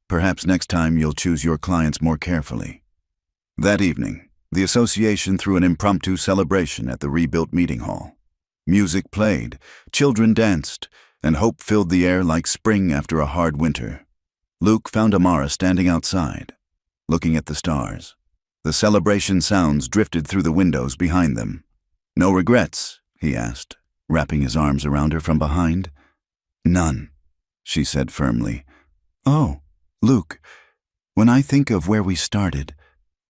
perhaps next time you'll choose your clients more carefully." That evening, the association threw an impromptu celebration at the rebuilt meeting hall. Music played, children danced, and hope filled the air like spring after a hard winter. Luke found Amara standing outside, looking at the stars. The celebration sounds drifted through the windows behind them. "No regrets?" he asked, wrapping his arms around her from behind. "None," she said firmly. "Oh, Luke, when I think of where we started—"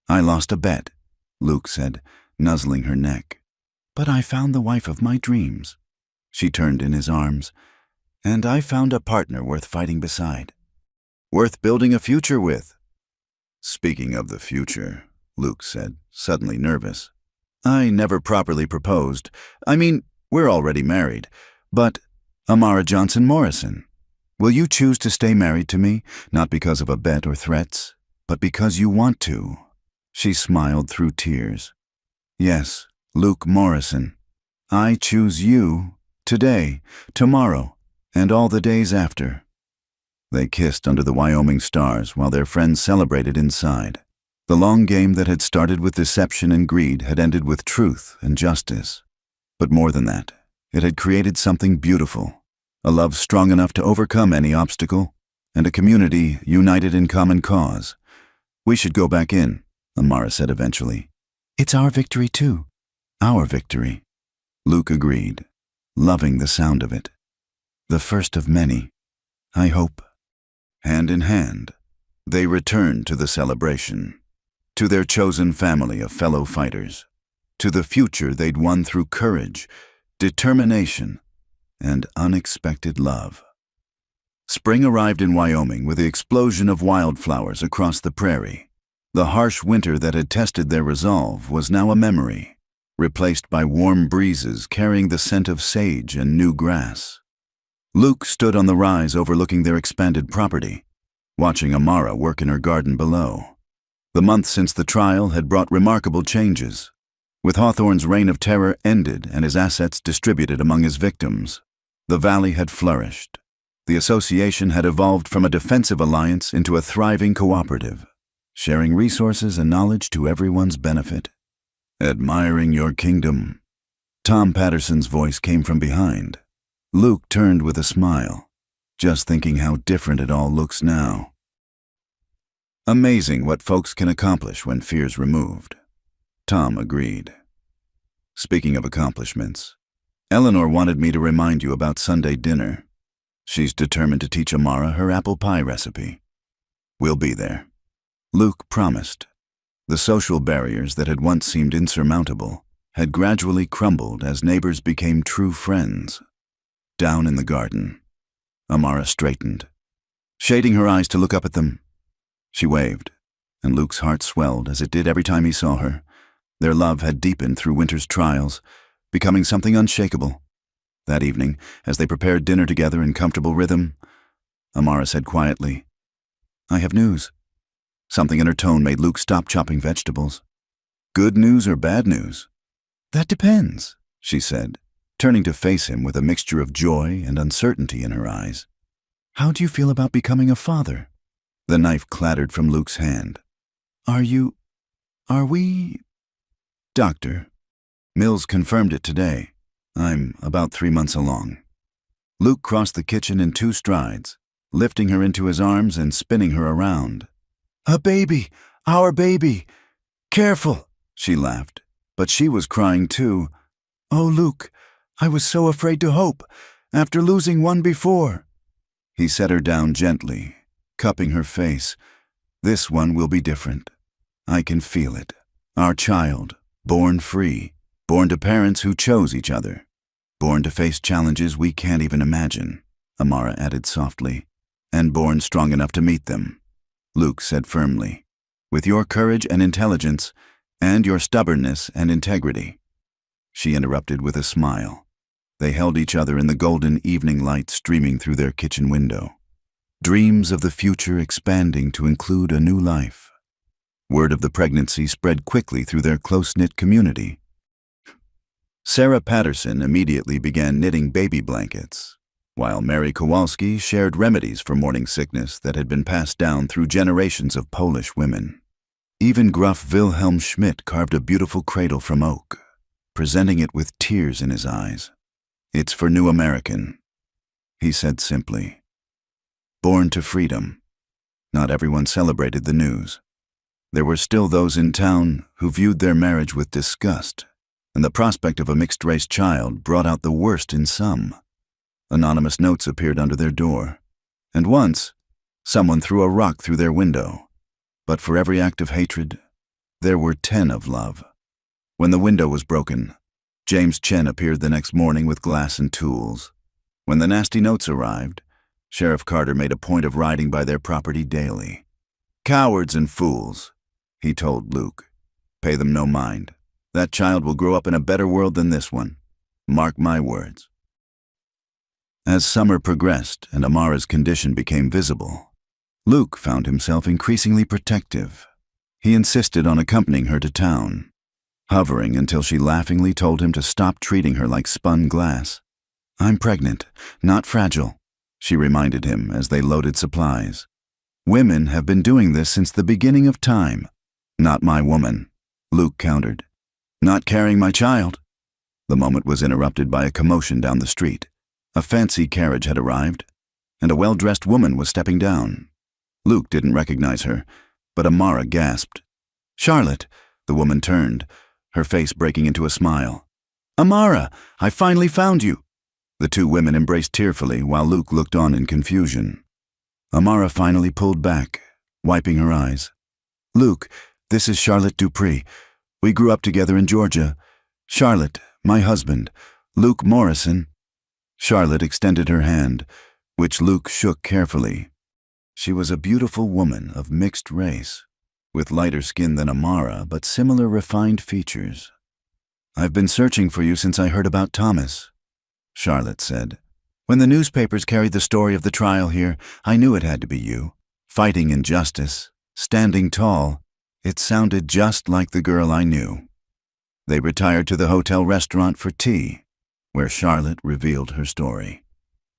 "I lost a bet," Luke said, nuzzling her neck. "But I found the wife of my dreams." She turned in his arms. "And I found a partner worth fighting beside. Worth building a future with." "Speaking of the future," Luke said, suddenly nervous, "I never properly proposed. I mean, we're already married. But, Amara Johnson Morrison, will you choose to stay married to me, not because of a bet or threats, but because you want to?" She smiled through tears. "Yes, Luke Morrison. I choose you, today, tomorrow, and all the days after." They kissed under the Wyoming stars while their friends celebrated inside. The long game that had started with deception and greed had ended with truth and justice. But more than that, it had created something beautiful, a love strong enough to overcome any obstacle, and a community united in common cause. "We should go back in," Amara said eventually. "It's our victory too. Our victory." Luke agreed, loving the sound of it. "The first of many, I hope." Hand in hand, they returned to the celebration, to their chosen family of fellow fighters, to the future they'd won through courage, determination, and unexpected love. Spring arrived in Wyoming with the explosion of wildflowers across the prairie. The harsh winter that had tested their resolve was now a memory, replaced by warm breezes carrying the scent of sage and new grass. Luke stood on the rise overlooking their expanded property, watching Amara work in her garden below. The month since the trial had brought remarkable changes. With Hawthorne's reign of terror ended and his assets distributed among his victims, the valley had flourished. The association had evolved from a defensive alliance into a thriving cooperative, sharing resources and knowledge to everyone's benefit. "Admiring your kingdom." Tom Patterson's voice came from behind. Luke turned with a smile, just thinking how different it all looks now. Amazing what folks can accomplish when fear's removed. Tom agreed. Speaking of accomplishments, Eleanor wanted me to remind you about Sunday dinner. She's determined to teach Amara her apple pie recipe. We'll be there. Luke promised. The social barriers that had once seemed insurmountable had gradually crumbled as neighbors became true friends. Down in the garden, Amara straightened, shading her eyes to look up at them. She waved, and Luke's heart swelled as it did every time he saw her. Their love had deepened through winter's trials, becoming something unshakable. That evening, as they prepared dinner together in comfortable rhythm, Amara said quietly, "I have news." Something in her tone made Luke stop chopping vegetables. "Good news or bad news?" "That depends," she said, turning to face him with a mixture of joy and uncertainty in her eyes. "How do you feel about becoming a father?" The knife clattered from Luke's hand. Are we... Doctor, Mills confirmed it today. I'm about 3 months along. Luke crossed the kitchen in 2 strides, lifting her into his arms and spinning her around. "A baby! Our baby! Careful!" she laughed, but she was crying too. "Oh, Luke, I was so afraid to hope, after losing one before." He set her down gently, cupping her face. "This one will be different. I can feel it. Our child, born free, born to parents who chose each other, born to face challenges we can't even imagine," Amara added softly, "and born strong enough to meet them." Luke said firmly, "With your courage and intelligence, and your stubbornness and integrity." She interrupted with a smile. They held each other in the golden evening light streaming through their kitchen window. Dreams of the future expanding to include a new life. Word of the pregnancy spread quickly through their close-knit community. Sarah Patterson immediately began knitting baby blankets, while Mary Kowalski shared remedies for morning sickness that had been passed down through generations of Polish women. Even gruff Wilhelm Schmidt carved a beautiful cradle from oak, presenting it with tears in his eyes. "It's for New American," he said simply. Born to freedom. Not everyone celebrated the news. There were still those in town who viewed their marriage with disgust, and the prospect of a mixed-race child brought out the worst in some. Anonymous notes appeared under their door, and once, someone threw a rock through their window. But for every act of hatred, there were 10 of love. When the window was broken, James Chen appeared the next morning with glass and tools. When the nasty notes arrived, Sheriff Carter made a point of riding by their property daily. "Cowards and fools," he told Luke. "Pay them no mind. That child will grow up in a better world than this one. Mark my words." As summer progressed and Amara's condition became visible, Luke found himself increasingly protective. He insisted on accompanying her to town, hovering until she laughingly told him to stop treating her like spun glass. "I'm pregnant, not fragile," she reminded him as they loaded supplies. "Women have been doing this since the beginning of time." "Not my woman," Luke countered. "Not carrying my child." The moment was interrupted by a commotion down the street. A fancy carriage had arrived, and a well-dressed woman was stepping down. Luke didn't recognize her, but Amara gasped. "Charlotte!" The woman turned, her face breaking into a smile. "Amara, I finally found you!" The 2 women embraced tearfully while Luke looked on in confusion. Amara finally pulled back, wiping her eyes. "Luke, this is Charlotte Dupree. We grew up together in Georgia. Charlotte, my husband, Luke Morrison." Charlotte extended her hand, which Luke shook carefully. She was a beautiful woman of mixed race, with lighter skin than Amara but similar refined features. "I've been searching for you since I heard about Thomas," Charlotte said. "When the newspapers carried the story of the trial here, I knew it had to be you. Fighting injustice, standing tall, It sounded just like the girl I knew. They retired to the hotel restaurant for tea, where Charlotte revealed her story.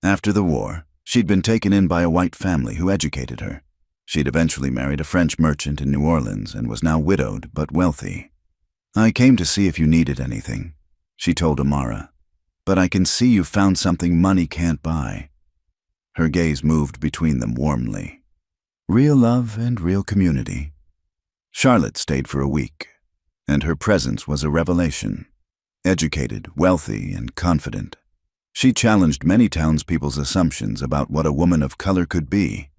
After the war, she'd been taken in by a white family who educated her. She'd eventually married a French merchant in New Orleans and was now widowed but wealthy. "I came to see if you needed anything," she told Amara, "but I can see you found something money can't buy." Her gaze moved between them warmly. Real love and real community. Charlotte stayed for a week, and her presence was a revelation. Educated, wealthy, and confident, she challenged many townspeople's assumptions about what a woman of color could be.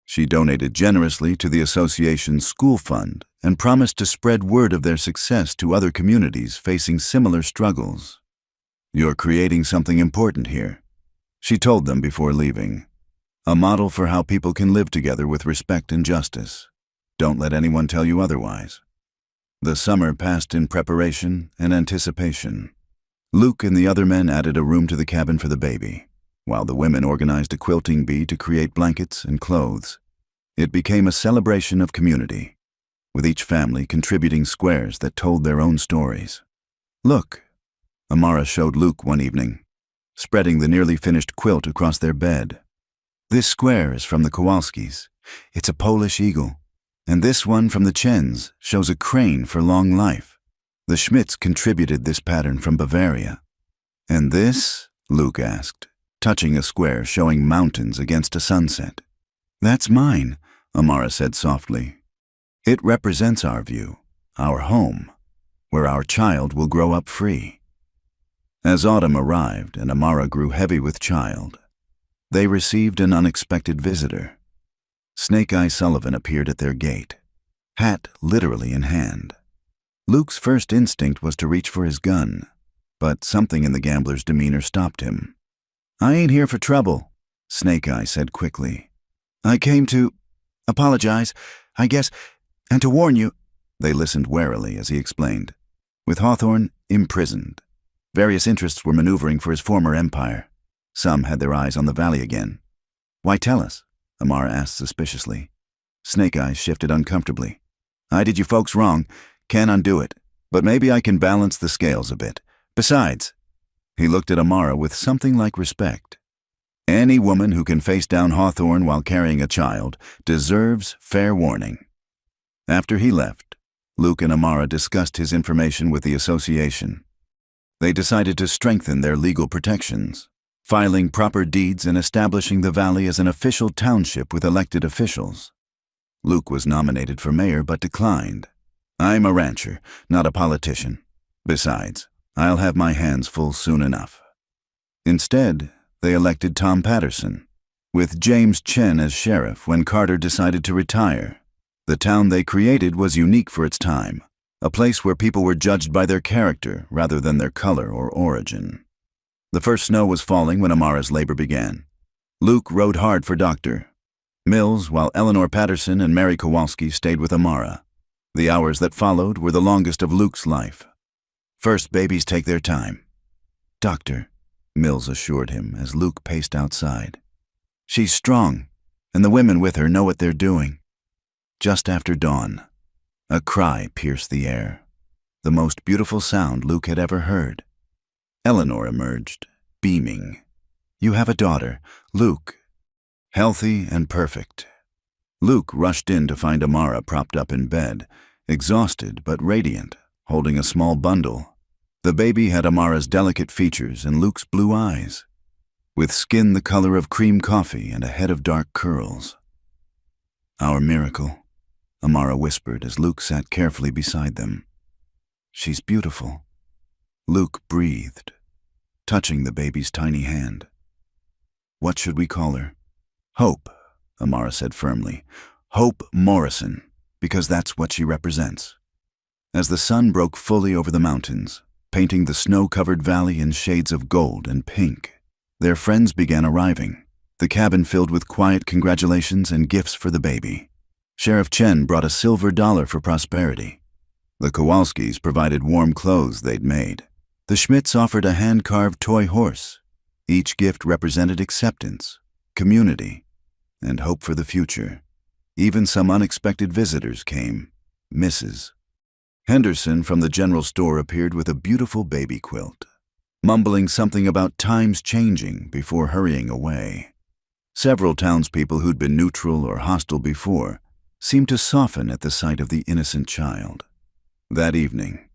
She donated generously to the association's school fund and promised to spread word of their success to other communities facing similar struggles. "You're creating something important here," she told them before leaving. "A model for how people can live together with respect and justice. Don't let anyone tell you otherwise." The summer passed in preparation and anticipation. Luke and the other men added a room to the cabin for the baby, while the women organized a quilting bee to create blankets and clothes. It became a celebration of community, with each family contributing squares that told their own stories. "Look," Amara showed Luke one evening, spreading the nearly finished quilt across their bed. "This square is from the Kowalskis. It's a Polish eagle. And this one from the Chens shows a crane for long life. The Schmidts contributed this pattern from Bavaria." "And this?" Luke asked, touching a square showing mountains against a sunset. "That's mine," Amara said softly. "It represents our view, our home, where our child will grow up free." As autumn arrived and Amara grew heavy with child, they received an unexpected visitor. Snake Eye Sullivan appeared at their gate, hat literally in hand. Luke's first instinct was to reach for his gun, but something in the gambler's demeanor stopped him. "I ain't here for trouble," Snake Eye said quickly. "I came to apologize, I guess, and to warn you." They listened warily as he explained. With Hawthorne imprisoned, various interests were maneuvering for his former empire. Some had their eyes on the valley again. "Why tell us?" Amara asked suspiciously. Snake Eyes shifted uncomfortably. "I did you folks wrong. Can't undo it. But maybe I can balance the scales a bit. Besides," he looked at Amara with something like respect, "any woman who can face down Hawthorne while carrying a child deserves fair warning." After he left, Luke and Amara discussed his information with the association. They decided to strengthen their legal protections, filing proper deeds and establishing the valley as an official township with elected officials. Luke was nominated for mayor but declined. "I'm a rancher, not a politician. Besides, I'll have my hands full soon enough." Instead, they elected Tom Patterson, with James Chen as sheriff when Carter decided to retire. The town they created was unique for its time, a place where people were judged by their character rather than their color or origin. The first snow was falling when Amara's labor began. Luke rode hard for Dr. Mills, while Eleanor Patterson and Mary Kowalski stayed with Amara. The hours that followed were the longest of Luke's life. "First babies take their time, Doctor," Mills assured him as Luke paced outside. "She's strong, and the women with her know what they're doing." Just after dawn, a cry pierced the air, the most beautiful sound Luke had ever heard. Eleanor emerged, beaming. "You have a daughter, Luke. Healthy and perfect." Luke rushed in to find Amara propped up in bed, exhausted but radiant, holding a small bundle. The baby had Amara's delicate features and Luke's blue eyes, with skin the color of cream coffee and a head of dark curls. "Our miracle," Amara whispered as Luke sat carefully beside them. "She's beautiful." Luke breathed, touching the baby's tiny hand. "What should we call her?" "Hope," Amara said firmly. "Hope Morrison, because that's what she represents." As the sun broke fully over the mountains, painting the snow-covered valley in shades of gold and pink, their friends began arriving, the cabin filled with quiet congratulations and gifts for the baby. Sheriff Chen brought a silver dollar for prosperity. The Kowalskis provided warm clothes they'd made. The Schmidts offered a hand-carved toy horse. Each gift represented acceptance, community, and hope for the future. Even some unexpected visitors came, Mrs. Henderson from the general store appeared with a beautiful baby quilt, mumbling something about times changing before hurrying away. Several townspeople who'd been neutral or hostile before seemed to soften at the sight of the innocent child. That evening,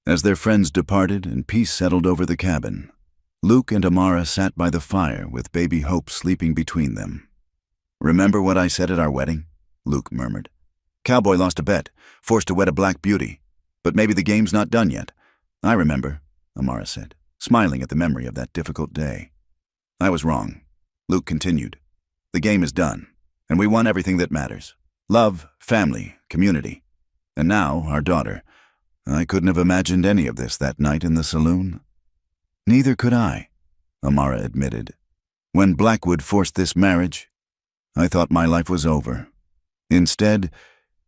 as their friends departed and peace settled over the cabin, Luke and Amara sat by the fire with baby Hope sleeping between them. "Remember what I said at our wedding?" Luke murmured. "Cowboy lost a bet, forced to wed a black beauty. But maybe the game's not done yet." "I remember," Amara said, smiling at the memory of that difficult day. "I was wrong," Luke continued. "The game is done, and we won everything that matters. Love, family, community. And now, our daughter. I couldn't have imagined any of this that night in the saloon." "Neither could I," Amara admitted. "When Blackwood forced this marriage, I thought my life was over. Instead,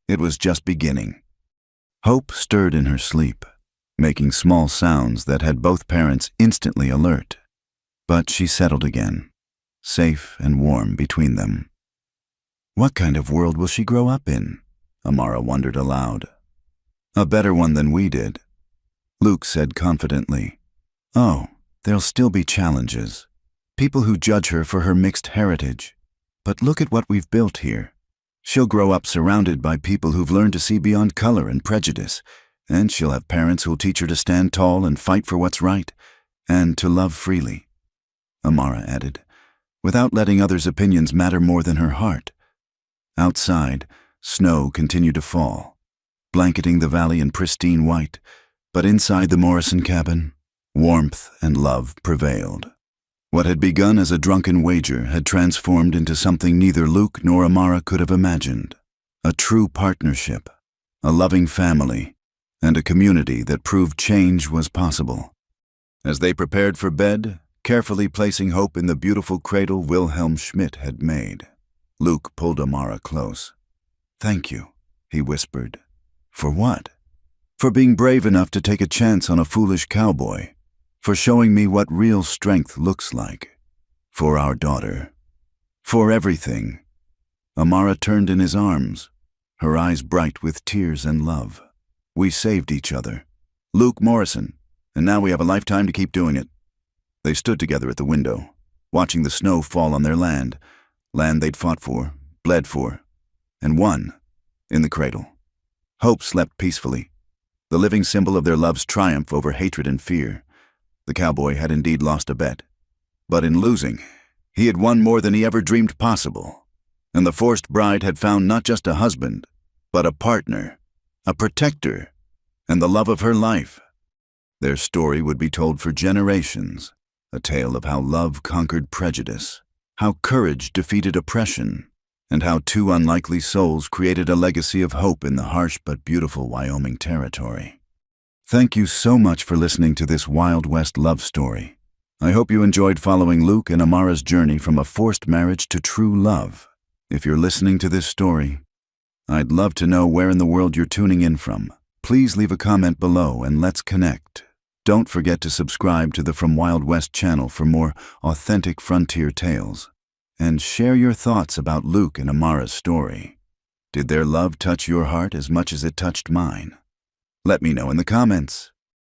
it was just beginning." Hope stirred in her sleep, making small sounds that had both parents instantly alert. But she settled again, safe and warm between them. "What kind of world will she grow up in?" Amara wondered aloud. "A better one than we did," Luke said confidently. "Oh, there'll still be challenges. People who judge her for her mixed heritage. But look at what we've built here. She'll grow up surrounded by people who've learned to see beyond color and prejudice, and she'll have parents who'll teach her to stand tall and fight for what's right, and to love freely," Amara added, without letting others' opinions matter more than her heart. Outside, snow continued to fall, blanketing the valley in pristine white, but inside the Morrison cabin, warmth and love prevailed. What had begun as a drunken wager had transformed into something neither Luke nor Amara could have imagined. A true partnership, a loving family, and a community that proved change was possible. As they prepared for bed, carefully placing Hope in the beautiful cradle Wilhelm Schmidt had made, Luke pulled Amara close. "Thank you," he whispered. "For what?" "For being brave enough to take a chance on a foolish cowboy. For showing me what real strength looks like. For our daughter. For everything." Amara turned in his arms, her eyes bright with tears and love. "We saved each other. Luke Morrison, and now we have a lifetime to keep doing it." They stood together at the window, watching the snow fall on their land they'd fought for, bled for, and won, in the cradle. Hope slept peacefully, the living symbol of their love's triumph over hatred and fear. The cowboy had indeed lost a bet, but in losing, he had won more than he ever dreamed possible, and the forced bride had found not just a husband, but a partner, a protector, and the love of her life. Their story would be told for generations, a tale of how love conquered prejudice, how courage defeated oppression, and how two unlikely souls created a legacy of hope in the harsh but beautiful Wyoming territory. Thank you so much for listening to this Wild West love story. I hope you enjoyed following Luke and Amara's journey from a forced marriage to true love. If you're listening to this story, I'd love to know where in the world you're tuning in from. Please leave a comment below and let's connect. Don't forget to subscribe to the From Wild West channel for more authentic frontier tales. And share your thoughts about Luke and Amara's story. Did their love touch your heart as much as it touched mine? Let me know in the comments.